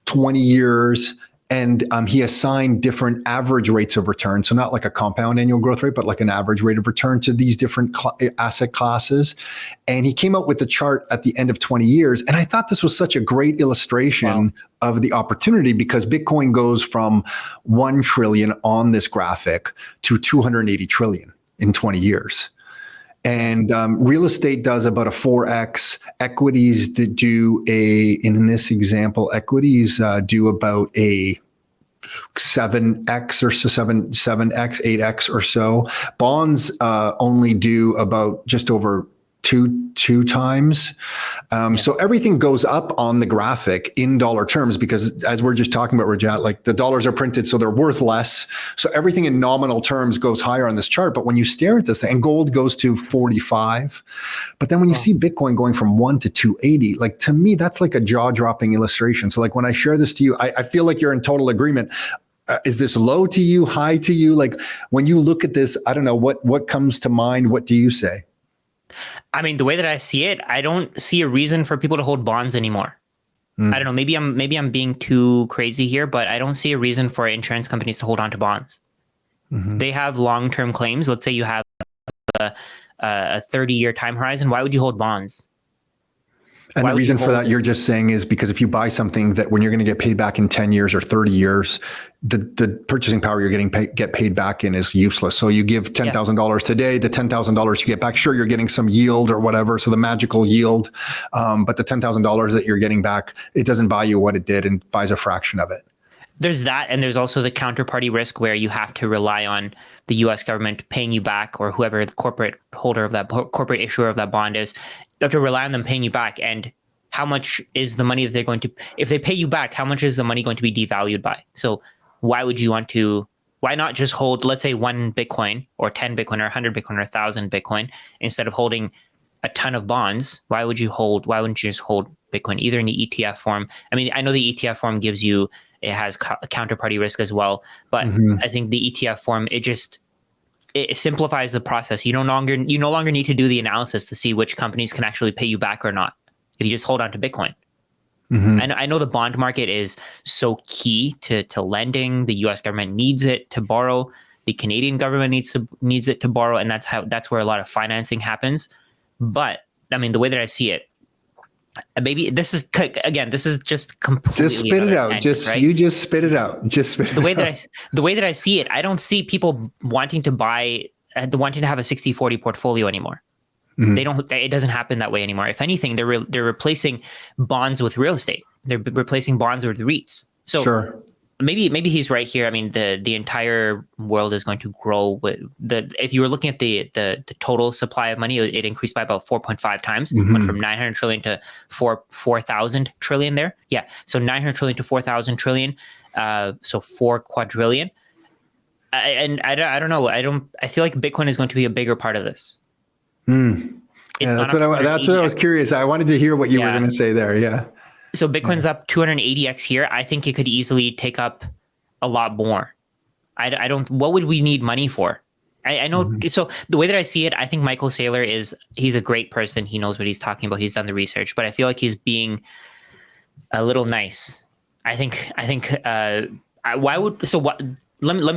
S1: 20 years. And he assigned different average rates of return. So not like a compound annual growth rate, but like an average rate of return to these different asset classes. And he came out with the chart at the end of 20 years. And I thought this was such a great illustration of the opportunity because Bitcoin goes from 1 trillion on this graphic to 280 trillion in 20 years. And real estate does about a 4x. Equities in this example, equities do about a 7x or so, 7x, 8x or so. Bonds only do about just over two times. So everything goes up on the graphic in dollar terms, because as we're just talking about, Rajat, like the dollars are printed, so they're worth less. So everything in nominal terms goes higher on this chart. But when you stare at this thing, and gold goes to 45, but then when you see Bitcoin going from 1 to 280, like to me, that's like a jaw-dropping illustration. So like when I share this to you, I feel like you're in total agreement. Is this low to you, high to you? Like when you look at this, I don't know, what comes to mind? What do you say?
S2: I mean, the way that I see it, I don't see a reason for people to hold bonds anymore. I don't know. Maybe I'm being too crazy here, but I don't see a reason for insurance companies to hold on to bonds. They have long-term claims. Let's say you have a 30-year time horizon. Why would you hold bonds?
S1: And
S2: Why
S1: the
S2: would
S1: reason
S2: you
S1: for
S2: hold
S1: that, you're just saying, is because if you buy something that when you're going to get paid back in 10 years or 30 years, the purchasing power you're get paid back in is useless. So you give $10,000 today, the $10,000 you get back, sure, you're getting some yield or whatever, so the magical yield, but the $10,000 that you're getting back, it doesn't buy you what it did and buys a fraction of it.
S2: There's that, and there's also the counterparty risk where you have to rely on the U.S. government paying you back, or whoever the corporate holder of that corporate issuer of that bond is. You have to rely on them paying you back. And how much is the money that they're going to, if they pay you back, how much is the money going to be devalued by? So why not just hold, let's say, 1 Bitcoin or 10 Bitcoin or 100 Bitcoin or 1,000 Bitcoin instead of holding a ton of bonds? Why wouldn't you just hold Bitcoin either in the ETF form? I mean, I know the ETF form it has counterparty risk as well, but I think the ETF form, it simplifies the process. You no longer need to do the analysis to see which companies can actually pay you back or not if you just hold on to Bitcoin. And I know the bond market is so key to lending. The U.S. government needs it to borrow. The Canadian government needs it to borrow, and that's where a lot of financing happens. But I mean, the way that I see it, maybe this is just completely
S1: just spit it out.
S2: Tangent, right?
S1: You just spit it out. Just spit it
S2: the way
S1: out.
S2: The way that I see it, I don't see people wanting to have a 60-40 portfolio anymore. It doesn't happen that way anymore. If anything, they're replacing bonds with real estate. They're replacing bonds with REITs. So
S1: sure.
S2: Maybe he's right here. I mean, the entire world is going to grow with if you were looking at the total supply of money, it increased by about 4.5 times. Went from 900 trillion to 4,000 trillion there. Yeah. So 900 trillion to 4,000 trillion. So 4 quadrillion. I don't know. I feel like Bitcoin is going to be a bigger part of this.
S1: Yeah, that's what I was curious. I wanted to hear what you were going to say there. Yeah.
S2: So Bitcoin's up 280x here. I think it could easily take up a lot more. What would we need money for? I know. So the way that I see it, I think Michael Saylor he's a great person. He knows what he's talking about. He's done the research, but I feel like he's being a little nice. Let me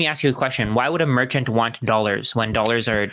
S2: ask you a question. Why would a merchant want dollars when dollars are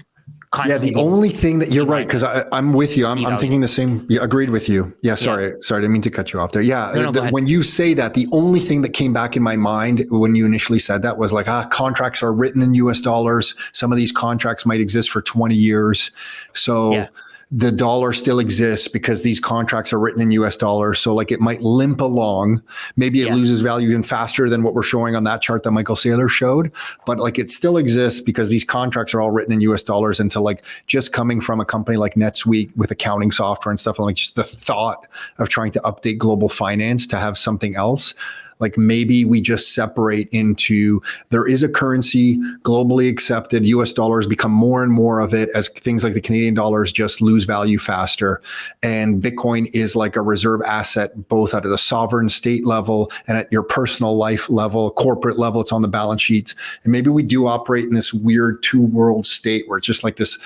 S2: constantly?
S1: Yeah, the only thing that you're right, because I'm with you. I'm thinking the same. Yeah, agreed with you. Yeah, sorry, I didn't mean to cut you off there. Yeah, when you say that, the only thing that came back in my mind when you initially said that was like, contracts are written in US dollars. Some of these contracts might exist for 20 years. So the dollar still exists because these contracts are written in US dollars. So like it might limp along. Maybe it loses value even faster than what we're showing on that chart that Michael Saylor showed. But like it still exists because these contracts are all written in US dollars. And to like just coming from a company like NetSuite with accounting software and stuff, and like just the thought of trying to update global finance to have something else. Like maybe we just separate into, there is a currency globally accepted. US dollars become more and more of it as things like the Canadian dollars just lose value faster. And Bitcoin is like a reserve asset, both at the sovereign state level and at your personal life level, corporate level. It's on the balance sheets. And maybe we do operate in this weird 2-world state where it's just like this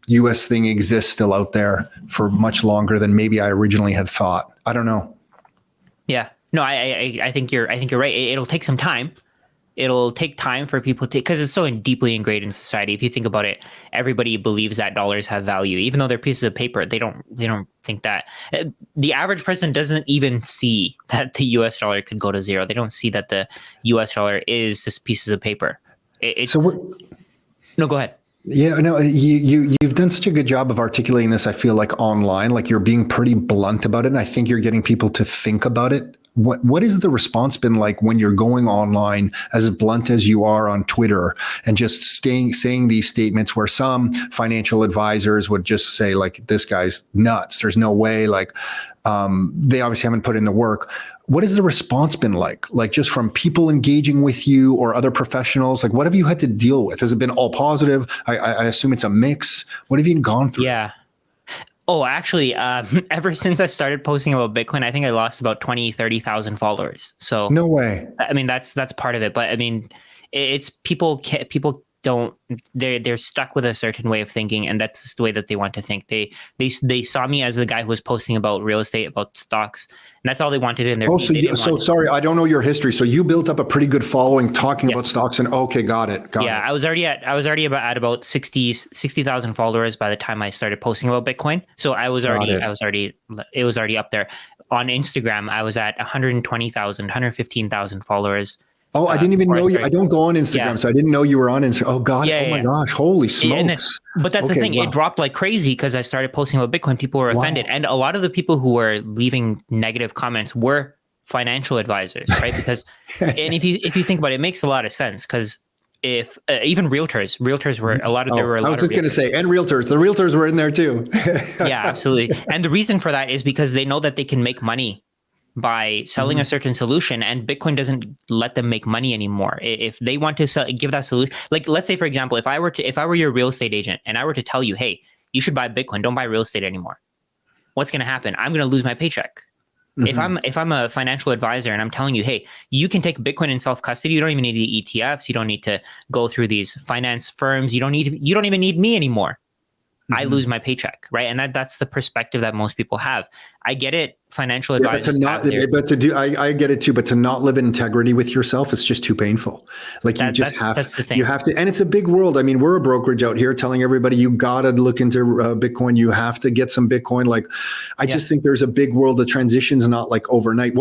S1: US thing exists still out there for much longer than maybe I originally had thought. I don't know.
S2: Yeah. No, I think you're right. It'll take some time. It'll take time for people to, because it's so deeply ingrained in society. If you think about it, everybody believes that dollars have value, even though they're pieces of paper. They don't think that. The average person doesn't even see that the US dollar could go to zero. They don't see that the US dollar is just pieces of paper. No, go ahead.
S1: Yeah, no, you've done such a good job of articulating this. I feel like online, like you're being pretty blunt about it, and I think you're getting people to think about it. What is the response been like when you're going online as blunt as you are on Twitter and just saying these statements where some financial advisors would just say like, this guy's nuts. There's no way. Like, they obviously haven't put in the work. What has the response been like? Like just from people engaging with you or other professionals? Like what have you had to deal with? Has it been all positive? I assume it's a mix. What have you gone through?
S2: Yeah. Oh, actually, ever since I started posting about Bitcoin, I think I lost about 20, 30,000 followers. So
S1: no way.
S2: I mean, that's part of it. But I mean, it's people don't, they're stuck with a certain way of thinking, and that's just the way that they want to think. They saw me as the guy who was posting about real estate, about stocks, and that's all they wanted in their feed.
S1: So sorry, I don't know your history. So you built up a pretty good following talking about stocks, and okay, got it.
S2: I was already at about 60,000 followers by the time I started posting about Bitcoin. So it was already up there. On Instagram, I was at 120,000, 115,000 followers.
S1: Oh, I didn't even know you. I don't go on Instagram, so I didn't know you were on Instagram. Oh, God. Oh, my gosh. Holy smokes.
S2: But that's the thing. Wow. It dropped like crazy because I started posting about Bitcoin. People were offended. And a lot of the people who were leaving negative comments were financial advisors, right? Because, and if you think about it, it makes a lot of sense because if even realtors were a lot of, there were a lot of, I was just going to
S1: say, and the realtors were in there too.
S2: Yeah, absolutely. And the reason for that is because they know that they can make money by selling a certain solution, and Bitcoin doesn't let them make money anymore. If they want to give that solution, like let's say for example, if I were your real estate agent and I were to tell you, hey, you should buy Bitcoin, don't buy real estate anymore. What's going to happen? I'm going to lose my paycheck. If I'm a financial advisor and I'm telling you, hey, you can take Bitcoin in self-custody, you don't even need the ETFs, you don't need to go through these finance firms, you don't even need me anymore. I lose my paycheck, right? And that's the perspective that most people have. I get it. Financial advisors.
S1: I get it too, but to not live in integrity with yourself, it's just too painful. Like that's the thing. You have to, and it's a big world. I mean, we're a brokerage out here telling everybody you got to look into Bitcoin. You have to get some Bitcoin. Like, I just think there's a big world. The transition's not like overnight.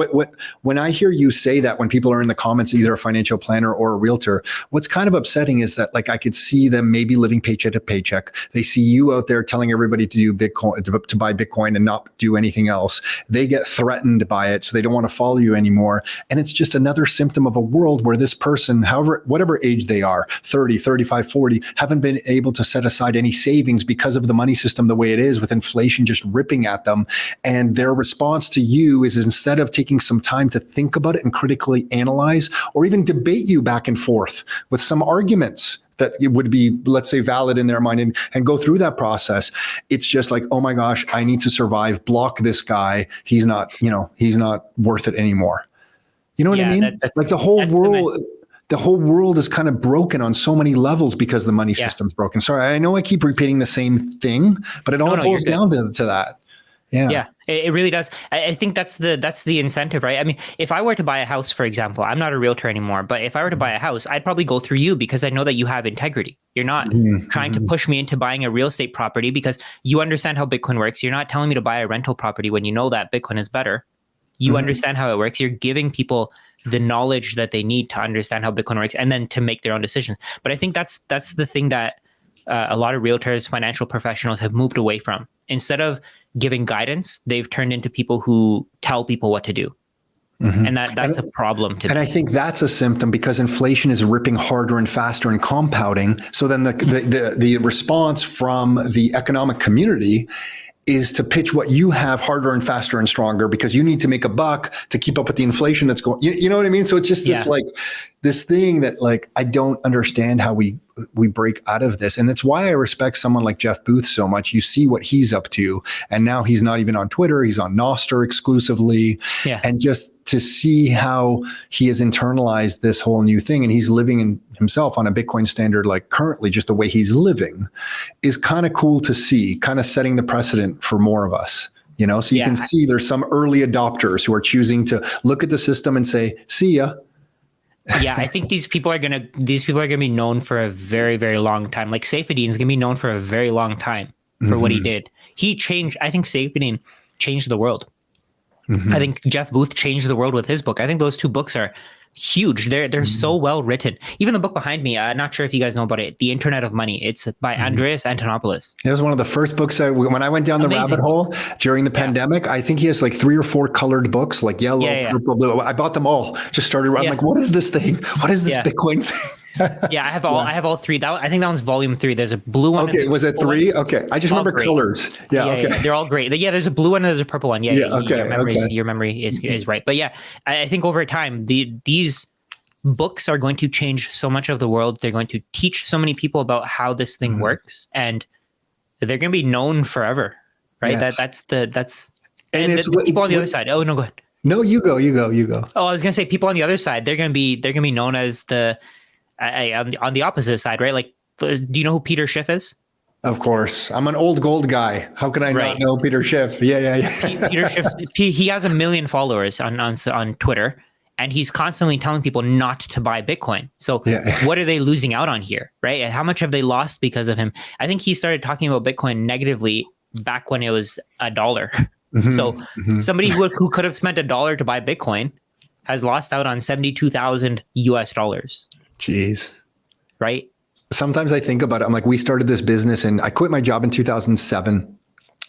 S1: When I hear you say that, when people are in the comments, either a financial planner or a realtor, what's kind of upsetting is that like I could see them maybe living paycheck to paycheck. They see you out there telling everybody to do Bitcoin, to buy Bitcoin and not do anything else. They get threatened by it, so they don't want to follow you anymore. And it's just another symptom of a world where this person, whatever age they are, 30, 35, 40, haven't been able to set aside any savings because of the money system the way it is, with inflation just ripping at them. And their response to you is, instead of taking some time to think about it and critically analyze, or even debate you back and forth with some arguments that it would be, let's say, valid in their mind, and go through that process. It's just like, oh my gosh, I need to survive. Block this guy. He's not worth it anymore. You know what I mean? Like the whole world is kind of broken on so many levels because the money system's broken. Sorry, I know I keep repeating the same thing, but it all boils down to that. Yeah, it really does. I think that's the incentive, right? I mean, if I were to buy a house, for example, I'm not a realtor anymore, but if I were to buy a house, I'd probably go through you because I know that you have integrity. You're not trying to push me into buying a real estate property because you understand how Bitcoin works. You're not telling me to buy a rental property when you know that Bitcoin is better. You understand how it works. You're giving people the knowledge that they need to understand how Bitcoin works and then to make their own decisions. But I think that's the thing that a lot of realtors, financial professionals have moved away from. Instead of giving guidance, they've turned into people who tell people what to do. And that's a problem to me. And I think that's a symptom, because inflation is ripping harder and faster and compounding. So then the response from the economic community is to pitch what you have harder and faster and stronger, because you need to make a buck to keep up with the inflation that's going. You know what I mean? So it's just this thing that, like, I don't understand how we break out of this. And that's why I respect someone like Jeff Booth so much. You see what he's up to, and now he's not even on Twitter. He's on Nostr exclusively. Yeah. And just to see how he has internalized this whole new thing, and he's living in himself on a Bitcoin standard, like currently, just the way he's living, is kind of cool to see, kind of setting the precedent for more of us. You know, so you can see there's some early adopters who are choosing to look at the system and say, see ya.
S2: Yeah, I think these people are gonna be known for a very, very long time. Like Saifedean is gonna be known for a very long time for what he did. I think Saifedean changed the world. I think Jeff Booth changed the world with his book. I think those two books are huge. They're so well written. Even the book behind me, I'm not sure if you guys know about it, The Internet of Money. It's by Andreas Antonopoulos.
S1: It was one of the first books when I went down the rabbit hole during the pandemic. I think he has like 3 or 4 colored books, like yellow, purple, blue. I bought them all. Just started. I'm like, what is this thing? What is this Bitcoin thing?
S2: I have all 3. I think that one's volume 3. There's a blue one.
S1: Okay, was it 3? Okay, I just remember colors. Okay,
S2: they're all great. There's a blue one and there's a purple one.
S1: Okay.
S2: Your memory is right. But I think over time these books are going to change so much of the world. They're going to teach so many people about how this thing works, and they're going to be known forever, right?
S1: Yeah.
S2: That's
S1: and it's
S2: the people on the other side. Oh no, go ahead.
S1: No, you go.
S2: Oh, I was going to say people on the other side. They're going to be known as the on the opposite side, right? Like, do you know who Peter Schiff is?
S1: Of course, I'm an old gold guy. How can I not know Peter Schiff? Yeah.
S2: Peter Schiff. He has 1 million followers on Twitter. And he's constantly telling people not to buy Bitcoin. So what are they losing out on here, right? How much have they lost because of him? I think he started talking about Bitcoin negatively back when it was $1. So somebody who could have spent $1 to buy Bitcoin has lost out on $72,000 US.
S1: Jeez.
S2: Right?
S1: Sometimes I think about it. I'm like, we started this business and I quit my job in 2007.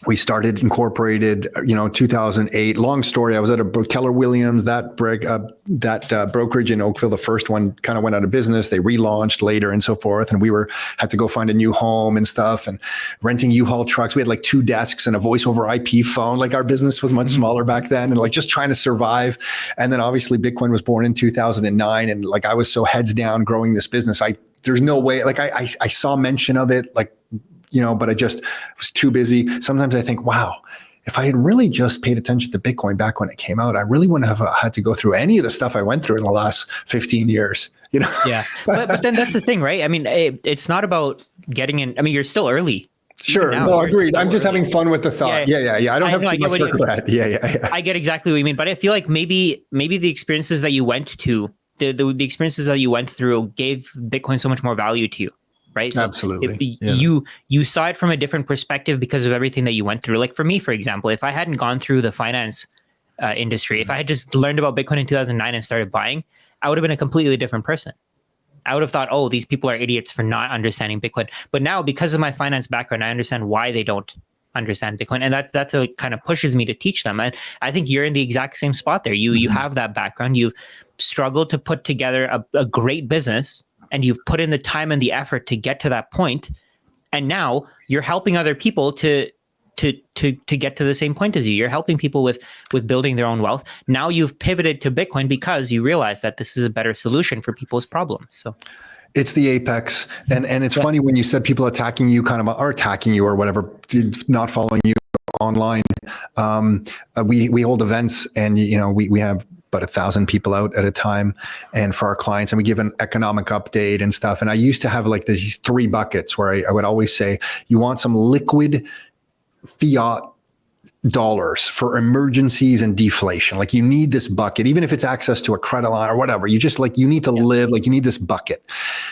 S1: We started incorporated, 2008. Long story. I was at a Keller Williams, that brokerage in Oakville. The first one kind of went out of business. They relaunched later and so forth. And we had to go find a new home and stuff and renting U-Haul trucks. We had like 2 desks and a voice over IP phone. Like our business was much smaller back then and like just trying to survive. And then obviously Bitcoin was born in 2009. And like I was so heads down growing this business. There's no way, like I saw mention of it, like, but I just was too busy. Sometimes I think, wow, if I had really just paid attention to Bitcoin back when it came out, I really wouldn't have had to go through any of the stuff I went through in the last 15 years.
S2: Yeah. But then that's the thing, right? I mean, it's not about getting in. I mean, you're still early.
S1: Sure. No, agreed. I'm just having fun with the thought. Yeah. I don't have too much regret. Yeah.
S2: I get exactly what you mean, but I feel like maybe the experiences that you went to, the experiences that you went through gave Bitcoin so much more value to you. Right? So
S1: absolutely.
S2: You saw it from a different perspective because of everything that you went through. Like for me, for example, if I hadn't gone through the finance industry, if I had just learned about Bitcoin in 2009 and started buying, I would have been a completely different person. I would have thought, oh, these people are idiots for not understanding Bitcoin. But now, because of my finance background, I understand why they don't understand Bitcoin. And that's what kind of pushes me to teach them. And I think you're in the exact same spot there. You have that background. You've struggled to put together a great business, and you've put in the time and the effort to get to that point. And now you're helping other people to get to the same point as you. You're helping people with building their own wealth. Now you've pivoted to Bitcoin because you realize that this is a better solution for people's problems. So
S1: it's the apex. And it's funny when you said people attacking you are attacking you or whatever, not following you online. We hold events and, we have about 1,000 people out at a time, and for our clients, and we give an economic update and stuff. And I used to have like these 3 buckets where I would always say, you want some liquid fiat dollars for emergencies and deflation. Like you need this bucket, even if it's access to a credit line or whatever, you just like, you need to live, like you need this bucket.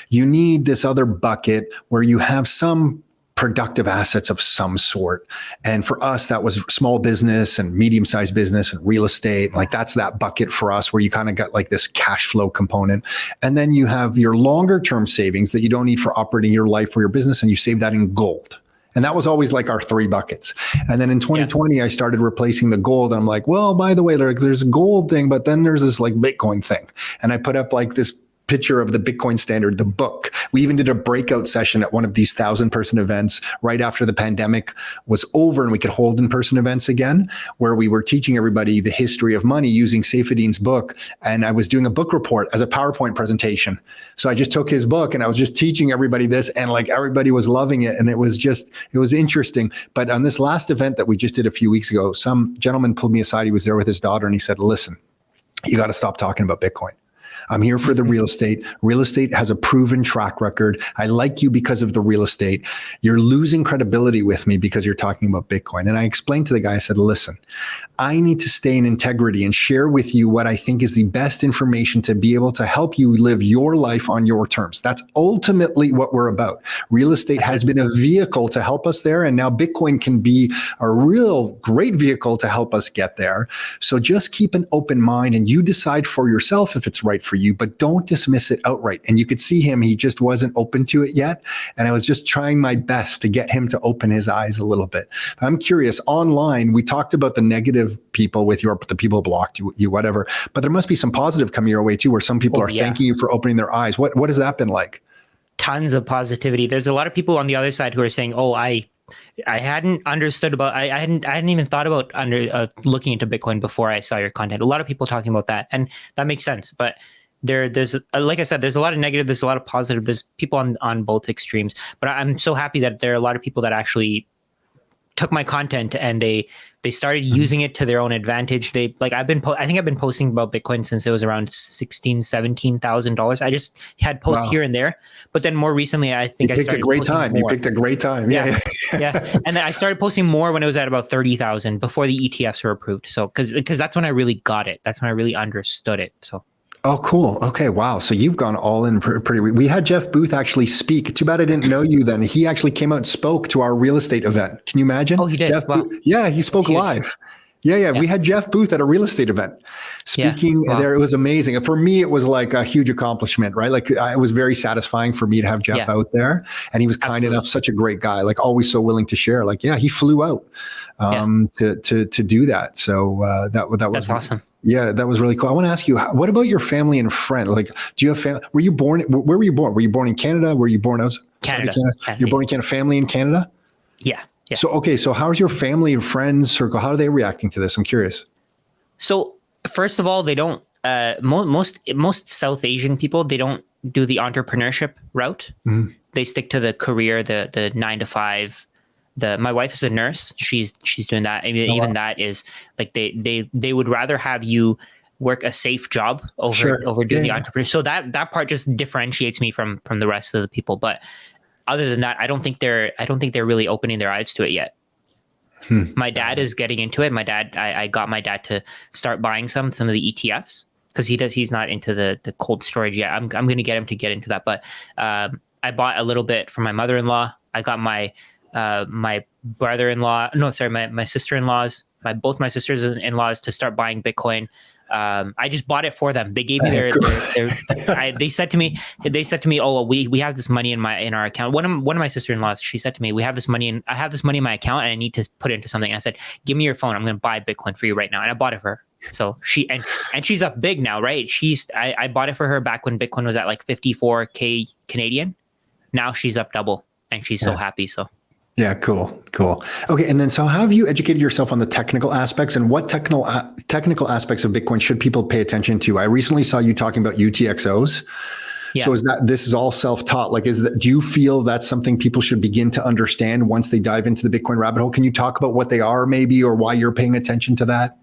S1: You need this other bucket where you have some productive assets of some sort. And for us, that was small business and medium-sized business and real estate. Like that's that bucket for us where you kind of got like this cash flow component. And then you have your longer term savings that you don't need for operating your life or your business, and you save that in gold. And that was always like our 3 buckets. And then in 2020, I started replacing the gold. And I'm like, well, by the way, there's a gold thing, but then there's this like Bitcoin thing. And I put up like this picture of the Bitcoin Standard, the book. We even did a breakout session at one of these 1,000-person events right after the pandemic was over and we could hold in-person events again, where we were teaching everybody the history of money using Saifedean's book. And I was doing a book report as a PowerPoint presentation. So I just took his book and I was just teaching everybody this, and like everybody was loving it. And it was interesting. But on this last event that we just did a few weeks ago, some gentleman pulled me aside. He was there with his daughter and he said, listen, you got to stop talking about Bitcoin. I'm here for the real estate. Real estate has a proven track record. I like you because of the real estate. You're losing credibility with me because you're talking about Bitcoin. And I explained to the guy, I said, listen, I need to stay in integrity and share with you what I think is the best information to be able to help you live your life on your terms. That's ultimately what we're about. Real estate has been a vehicle to help us there. And now Bitcoin can be a real great vehicle to help us get there. So just keep an open mind and you decide for yourself if it's right for you, but don't dismiss it outright. And you could see him, he just wasn't open to it yet. And I was just trying my best to get him to open his eyes a little bit. But I'm curious, online, we talked about the negative people with the people blocked you, whatever, but there must be some positive coming your way too, where some people are thanking you for opening their eyes. What has that been like?
S2: Tons of positivity. There's a lot of people on the other side who are saying, oh, I hadn't understood about, I hadn't even thought about looking into Bitcoin before I saw your content. A lot of people talking about that, and that makes sense. But there's like I said, there's a lot of negative, there's a lot of positive, there's people on both extremes. But I'm so happy that there are a lot of people that actually took my content and they started using it to their own advantage. I think I've been posting about Bitcoin since it was around $17,000. I just had posts here and there, but then more recently, I think
S1: you picked a great time. More. You picked a great time. Yeah.
S2: And then I started posting more when it was at about 30,000 before the ETFs were approved. So, because that's when I really got it. That's when I really understood it. So.
S1: Oh, cool. Okay. Wow. So you've gone all in pretty. We had Jeff Booth actually speak. Too bad I didn't know you then. He actually came out and spoke to our real estate event. Can you imagine?
S2: Oh, he did.
S1: Jeff Booth, yeah, he spoke live. Yeah. We had Jeff Booth at a real estate event speaking there. It was amazing. For me, it was like a huge accomplishment, right? Like it was very satisfying for me to have Jeff out there, and he was kind enough, such a great guy, like always so willing to share. Like, he flew out to do that. So that's
S2: awesome.
S1: Yeah, that was really cool. I want to ask you, what about your family and friends? Like, do you have family? Were you born? Where were you born? Were you born in Canada? Were you born outside
S2: Canada?
S1: You're born in Canada. Family in Canada?
S2: Yeah.
S1: So how's your family and friends circle? How are they reacting to this? I'm curious.
S2: So first of all, they don't. Most South Asian people, they don't do the entrepreneurship route. Mm-hmm. They stick to the career, the 9 to 5. My wife is a nurse. She's doing that. I mean, even that is like they would rather have you work a safe job over doing the entrepreneur. So that part just differentiates me from the rest of the people. But other than that, I don't think they're really opening their eyes to it yet. My dad is getting into it. I got my dad to start buying some of the ETFs because he's not into the cold storage yet. I'm going to get him to get into that. But I bought a little bit from my mother-in-law. I got my brother-in-law, my sister-in-laws, both my sisters-in-laws to start buying Bitcoin. I just bought it for them. They gave me they said to me, oh, we have this money in our account. One of my sister-in-laws, she said to me, I have this money in my account and I need to put it into something. And I said, give me your phone. I'm going to buy Bitcoin for you right now. And I bought it for her. So she's up big now, right? I bought it for her back when Bitcoin was at like 54K Canadian. Now she's up double and she's so happy. So.
S1: Yeah, cool. Okay, and then so how have you educated yourself on the technical aspects, and what technical aspects of Bitcoin should people pay attention to? I recently saw you talking about UTXOs. Yeah. So this is all self-taught? Like, do you feel that's something people should begin to understand once they dive into the Bitcoin rabbit hole? Can you talk about what they are maybe, or why you're paying attention to that?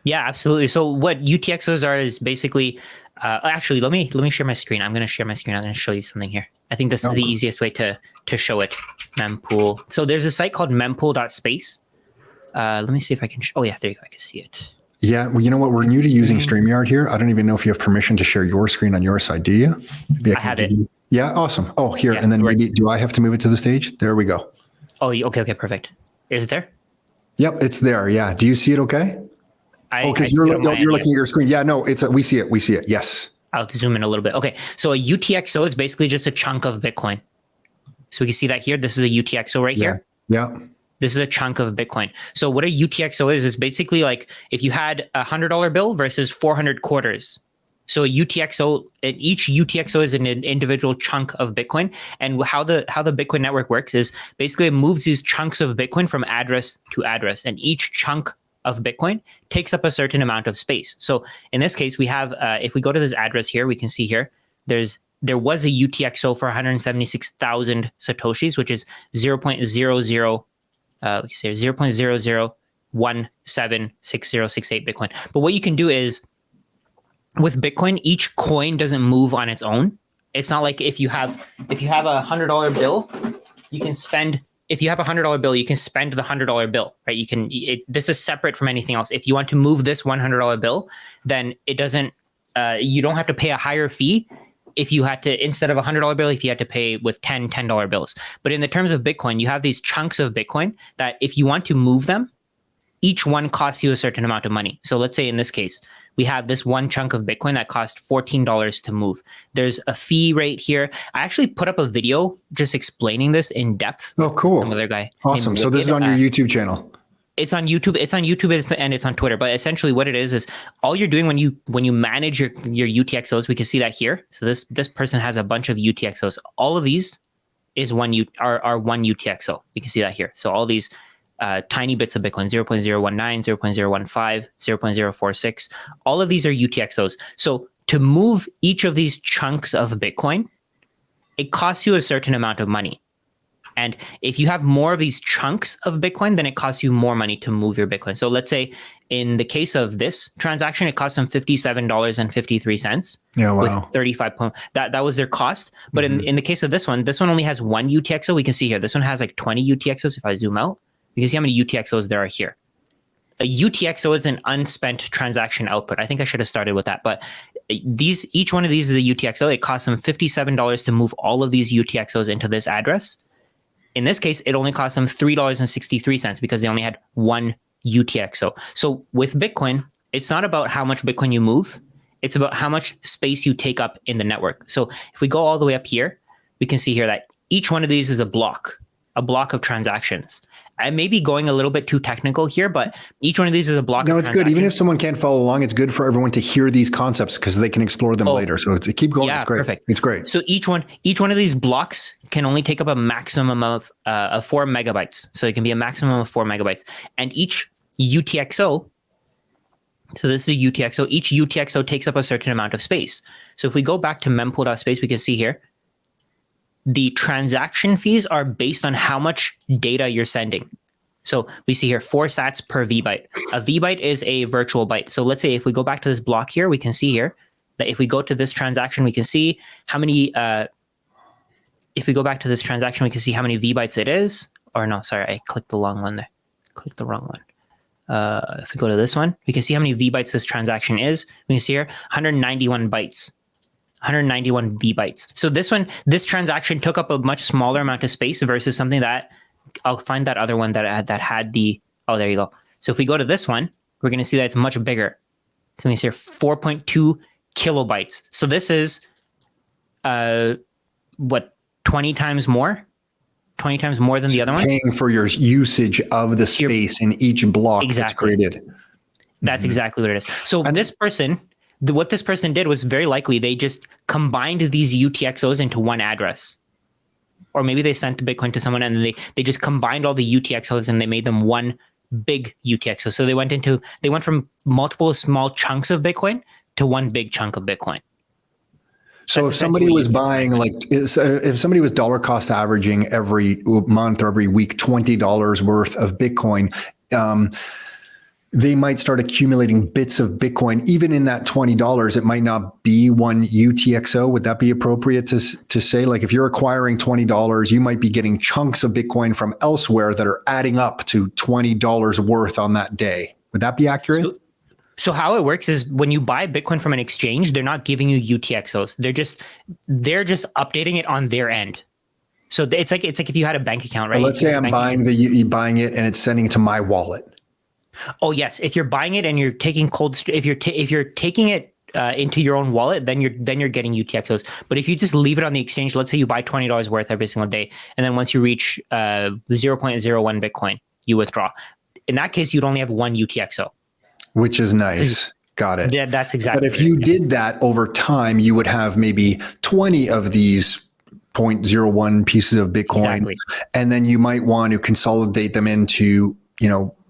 S2: Yeah, absolutely. So what UTXOs are is basically, actually, let me share my screen. I'm going to share my screen. I'm going to show you something here. I think this is the easiest way to show it. Mempool. So there's a site called mempool.space. Let me see if I can. Oh yeah, there you go. I can see it.
S1: Yeah. Well, you know what? We're new to using StreamYard here. I don't even know if you have permission to share your screen on your side. Do you?
S2: I have it.
S1: Yeah. Awesome. Oh, here. Yeah, and then maybe, do I have to move it to the stage? There we go.
S2: Oh, okay. Perfect. Is it there?
S1: Yep. It's there. Yeah. Do you see it okay? Because you're looking at your screen. Yeah, no, we see it. We see it. Yes.
S2: I'll zoom in a little bit. Okay. So a UTXO is basically just a chunk of Bitcoin. So we can see that here. This is a UTXO right here.
S1: Yeah.
S2: This is a chunk of Bitcoin. So what a UTXO is basically like if you had $100 bill versus 400 quarters. So a UTXO, and each UTXO is an individual chunk of Bitcoin. And how the Bitcoin network works is basically it moves these chunks of Bitcoin from address to address, and each chunk of Bitcoin takes up a certain amount of space. So in this case, we have, if we go to this address here, we can see here, there was a UTXO for 176,000 Satoshis, which is 0.00176068 Bitcoin. But what you can do is with Bitcoin, each coin doesn't move on its own. It's not like if you have a $100 bill, you can spend. If you have a $100 bill, you can spend the $100 bill, right? This is separate from anything else. If you want to move this $100 bill, then it doesn't. You don't have to pay a higher fee if you had to, instead of a $100 bill, if you had to pay with $10 bills. But in the terms of Bitcoin, you have these chunks of Bitcoin that if you want to move them, each one costs you a certain amount of money. So let's say in this case, we have this one chunk of Bitcoin that cost $14 to move. There's a fee rate here. I actually put up a video just explaining this in depth.
S1: Oh, cool.
S2: Some other guy.
S1: Awesome. So this is on your YouTube channel.
S2: It's on YouTube. It's on YouTube and it's on Twitter. But essentially, what it is all you're doing when you manage your UTXOs. We can see that here. So this person has a bunch of UTXOs. All of these is one UTXO. You can see that here. So all these tiny bits of Bitcoin, 0.019, 0.015, 0.046. All of these are UTXOs. So to move each of these chunks of Bitcoin, it costs you a certain amount of money. And if you have more of these chunks of Bitcoin, then it costs you more money to move your Bitcoin. So let's say in the case of this transaction, it cost them $57.53.
S1: Yeah, wow.
S2: With 35 that was their cost. But in the case of this one only has one UTXO. We can see here, this one has like 20 UTXOs. If I zoom out, you can see how many UTXOs there are here. A UTXO is an unspent transaction output. I think I should have started with that. But each one of these is a UTXO. It costs them $57 to move all of these UTXOs into this address. In this case, it only cost them $3.63 because they only had one UTXO. So with Bitcoin, it's not about how much Bitcoin you move. It's about how much space you take up in the network. So if we go all the way up here, we can see here that each one of these is a block of transactions. I may be going a little bit too technical here, but each one of these is a block.
S1: No, it's good. Even if someone can't follow along, it's good for everyone to hear these concepts because they can explore them later. So keep going.
S2: Yeah,
S1: it's great.
S2: Perfect.
S1: It's great.
S2: So each one of these blocks can only take up a maximum of 4 megabytes. So it can be a maximum of 4 megabytes. And each UTXO, so this is a UTXO, each UTXO takes up a certain amount of space. So if we go back to mempool.space, we can see here, the transaction fees are based on how much data you're sending. So we see here 4 sats per VByte. A VByte is a virtual byte. So let's say if we go back to this block here, we can see here that if we go to this transaction, we can see how many, if we go back to this transaction, we can see how many VBytes it is. Or no, sorry, I clicked the wrong one there. Clicked the wrong one. If we go to this one, we can see how many VBytes this transaction is. We can see here 191 bytes. 191 VBytes. So this transaction took up a much smaller amount of space versus something that I'll find that other one that had the, oh, there you go. So if we go to this one, we're going to see that it's much bigger. So we see here 4.2 kilobytes. So this is, 20 times more? 20 times more than the other one?
S1: Paying for your usage of the space in each block that's created.
S2: That's exactly what it is. So what this person did was very likely they just combined these UTXOs into one address. Or maybe they sent the Bitcoin to someone and they just combined all the UTXOs and they made them one big UTXO. So they went from multiple small chunks of Bitcoin to one big chunk of Bitcoin.
S1: So if somebody was buying if somebody was dollar cost averaging every month or every week $20 worth of Bitcoin, they might start accumulating bits of Bitcoin. Even in that $20, it might not be one UTXO. Would that be appropriate to say? Like if you're acquiring $20, you might be getting chunks of Bitcoin from elsewhere that are adding up to $20 worth on that day. Would that be accurate?
S2: So how it works is when you buy Bitcoin from an exchange, they're not giving you UTXOs. They're just updating it on their end. So it's like if you had a bank account, right?
S1: Well, let's say I'm buying it and it's sending it to my wallet.
S2: Oh yes, if you're buying it and you're taking if you're taking it into your own wallet, then you're getting UTXOs. But if you just leave it on the exchange, let's say you buy $20 worth every single day, and then once you reach 0.01 Bitcoin, you withdraw. In that case, you'd only have one UTXO,
S1: which is nice. Got it.
S2: Yeah, that's exactly.
S1: But if you did that over time, you would have maybe 20 of these 0.01 pieces of Bitcoin, and then you might want to consolidate them into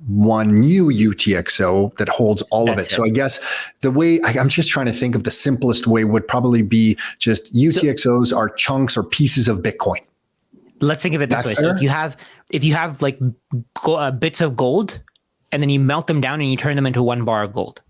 S1: one new UTXO that holds all of it. So I guess the way I'm just trying to think of the simplest way would probably be just UTXOs are chunks or pieces of Bitcoin.
S2: Let's think of it this way. So if you have like bits of gold and then you melt them down and you turn them into 1 bar of gold.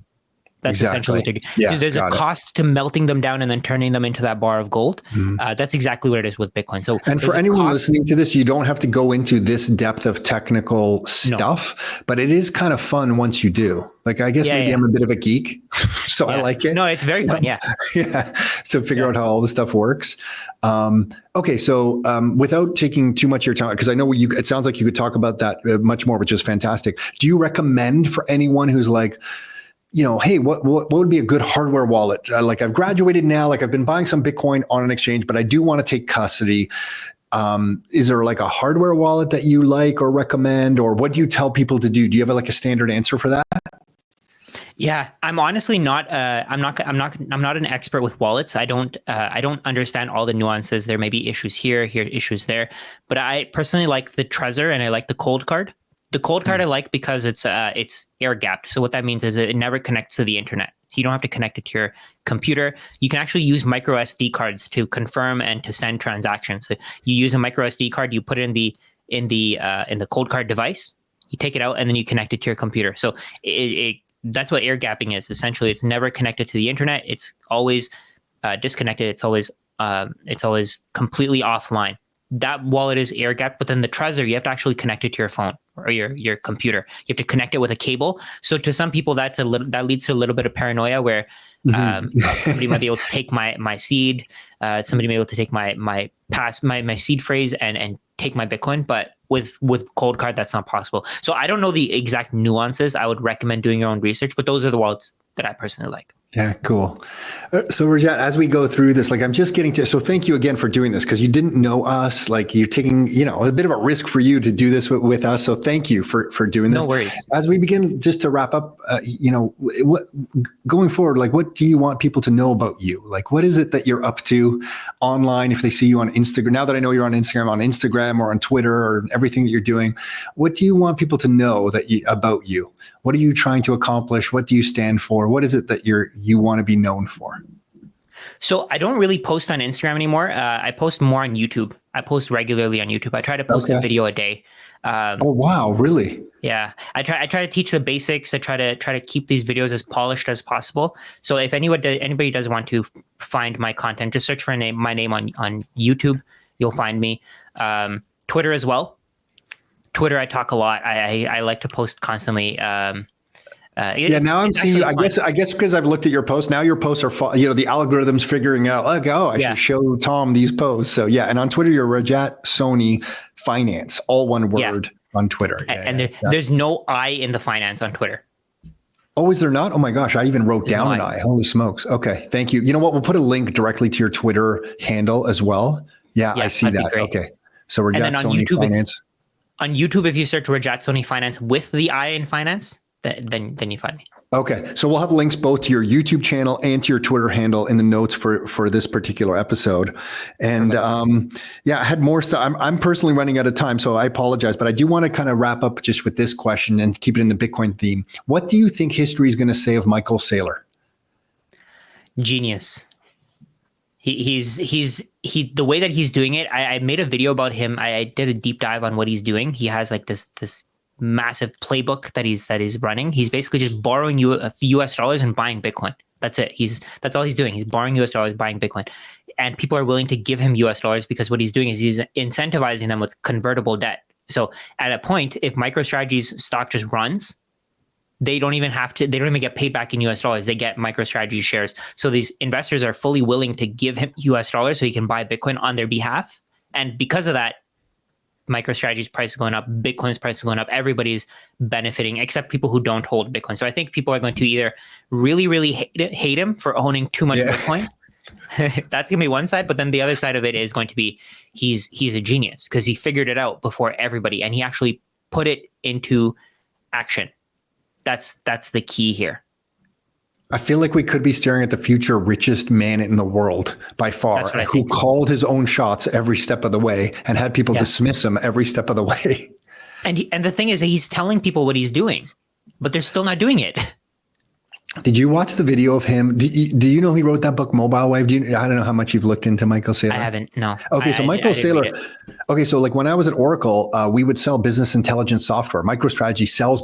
S2: That's essentially what they're doing.
S1: Yeah,
S2: so there's a cost to melting them down and then turning them into that bar of gold. That's exactly what it is with Bitcoin. So,
S1: and for anyone listening to this, you don't have to go into this depth of technical stuff, but it is kind of fun once you do. Like, I guess maybe I'm a bit of a geek, so I like it.
S2: No, it's very fun. Yeah.
S1: Yeah. So figure out how all this stuff works. Okay. So without taking too much of your time, because I know it sounds like you could talk about that much more, which is fantastic. Do you recommend for anyone who's like, hey, what would be a good hardware wallet? Like, I've graduated now, like I've been buying some Bitcoin on an exchange, but I do want to take custody. Is there like a hardware wallet that you like or recommend, or what do you tell people to do? Do you have like a standard answer for that?
S2: Yeah, I'm honestly not. I'm not an expert with wallets. I don't understand all the nuances. There may be issues here, issues there. But I personally like the Trezor and I like the Cold Card. The Cold Card I like because it's air gapped. So what that means is it never connects to the internet. So you don't have to connect it to your computer. You can actually use micro SD cards to confirm and to send transactions. So you use a micro SD card, you put it in the Cold Card device, you take it out, and then you connect it to your computer. So that's what air gapping is. Essentially, it's never connected to the internet. It's always disconnected. It's always completely offline. That wallet is air gapped, but then the Trezor, you have to actually connect it to your phone or your computer. You have to connect it with a cable. So to some people, that leads to a little bit of paranoia where somebody might be able to take my seed, somebody may be able to take my seed phrase and take my Bitcoin, but with Cold Card, that's not possible. So I don't know the exact nuances. I would recommend doing your own research, but those are the wallets that I personally like.
S1: Yeah, cool. So Rajat, as we go through this, like I'm just getting to, so thank you again for doing this because you didn't know us, like you're taking, a bit of a risk for you to do this with us. So thank you for doing this.
S2: No worries.
S1: As we begin just to wrap up, what going forward, like what do you want people to know about you? Like what is it that you're up to online if they see you on Instagram? Now that I know you're on Instagram or on Twitter or everything that you're doing, what do you want people to know about you? What are you trying to accomplish? What do you stand for? What is it that you want to be known for?
S2: So I don't really post on Instagram anymore. I post more on YouTube. I post regularly on YouTube. I try to post a video a day.
S1: Oh wow, really?
S2: Yeah, I try to teach the basics. I try to keep these videos as polished as possible. So if anybody does want to find my content, just search for my name on YouTube. You'll find me. Twitter as well. Twitter, I talk a lot. I like to post constantly. Now I'm seeing you. I guess because I've looked at your posts. Now your posts are, the algorithm's figuring out. Like, I should show Tom these posts. So yeah, and on Twitter, you're Rajat Soni Finance, all one word on Twitter. There's no I in the finance on Twitter.
S1: Oh, is there not? Oh my gosh, I even wrote down an I. Holy smokes. Okay, thank you. You know what? We'll put a link directly to your Twitter handle as well. Yeah, I see that. Okay, so Rajat Soni Finance.
S2: On YouTube, if you search Rajat Soni Finance with the I in finance, then you find me. Okay.
S1: So we'll have links both to your YouTube channel and to your Twitter handle in the notes for this particular episode. And I had more stuff. I'm personally running out of time, so I apologize, but I do want to kind of wrap up just with this question and keep it in the Bitcoin theme. What do you think history is going to say of Michael Saylor?
S2: Genius. He's the way that he's doing it. I made a video about him. I did a deep dive on what he's doing. He has like this massive playbook that he's running. He's basically just borrowing US dollars and buying Bitcoin. That's it. That's all he's doing. He's borrowing US dollars, buying Bitcoin, and people are willing to give him US dollars because what he's doing is he's incentivizing them with convertible debt. So at a point, if MicroStrategy's stock just runs, they don't even get paid back in US dollars. They get MicroStrategy shares. So these investors are fully willing to give him US dollars so he can buy Bitcoin on their behalf. And because of that, MicroStrategy's price is going up, Bitcoin's price is going up. Everybody's benefiting except people who don't hold Bitcoin. So I think people are going to either really, really hate him for owning too much Bitcoin. That's going to be one side. But then the other side of it is going to be he's a genius because he figured it out before everybody and he actually put it into action. That's the key here.
S1: I feel like we could be staring at the future richest man in the world by far, who called his own shots every step of the way and had people dismiss him every step of the way.
S2: And the thing is, he's telling people what he's doing, but they're still not doing it.
S1: Did you watch the video of him? Do you know he wrote that book, Mobile Wave? I don't know how much you've looked into Michael Saylor.
S2: I haven't, no.
S1: Okay, so Michael Saylor, Okay, so like when I was at Oracle, we would sell business intelligence software. MicroStrategy sells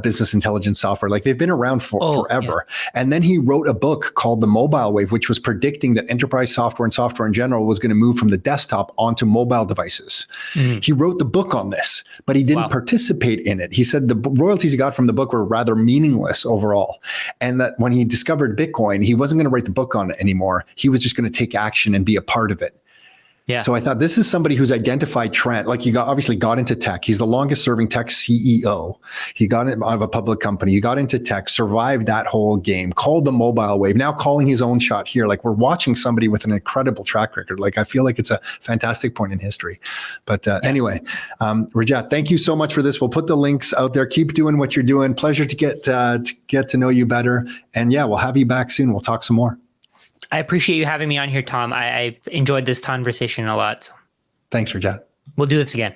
S1: business intelligence software. Like they've been around forever. Yeah. And then he wrote a book called The Mobile Wave, which was predicting that enterprise software and software in general was going to move from the desktop onto mobile devices. He wrote the book on this, but he didn't participate in it. He said the royalties he got from the book were rather meaningless overall. And that when he discovered Bitcoin, he wasn't going to write the book on it anymore. He was just going to take action and be a part of it. Yeah. So I thought this is somebody who's identified trend. Like obviously got into tech. He's the longest serving tech CEO. He got out of a public company. He got into tech, survived that whole game, called the mobile wave, now calling his own shot here. Like we're watching somebody with an incredible track record. Like I feel like it's a fantastic point in history. But anyway, Rajat, thank you so much for this. We'll put the links out there. Keep doing what you're doing. Pleasure to get to know you better. And yeah, we'll have you back soon. We'll talk some more.
S2: I appreciate you having me on here, Tom. I enjoyed this conversation a lot.
S1: Thanks, Rajat.
S2: We'll do this again.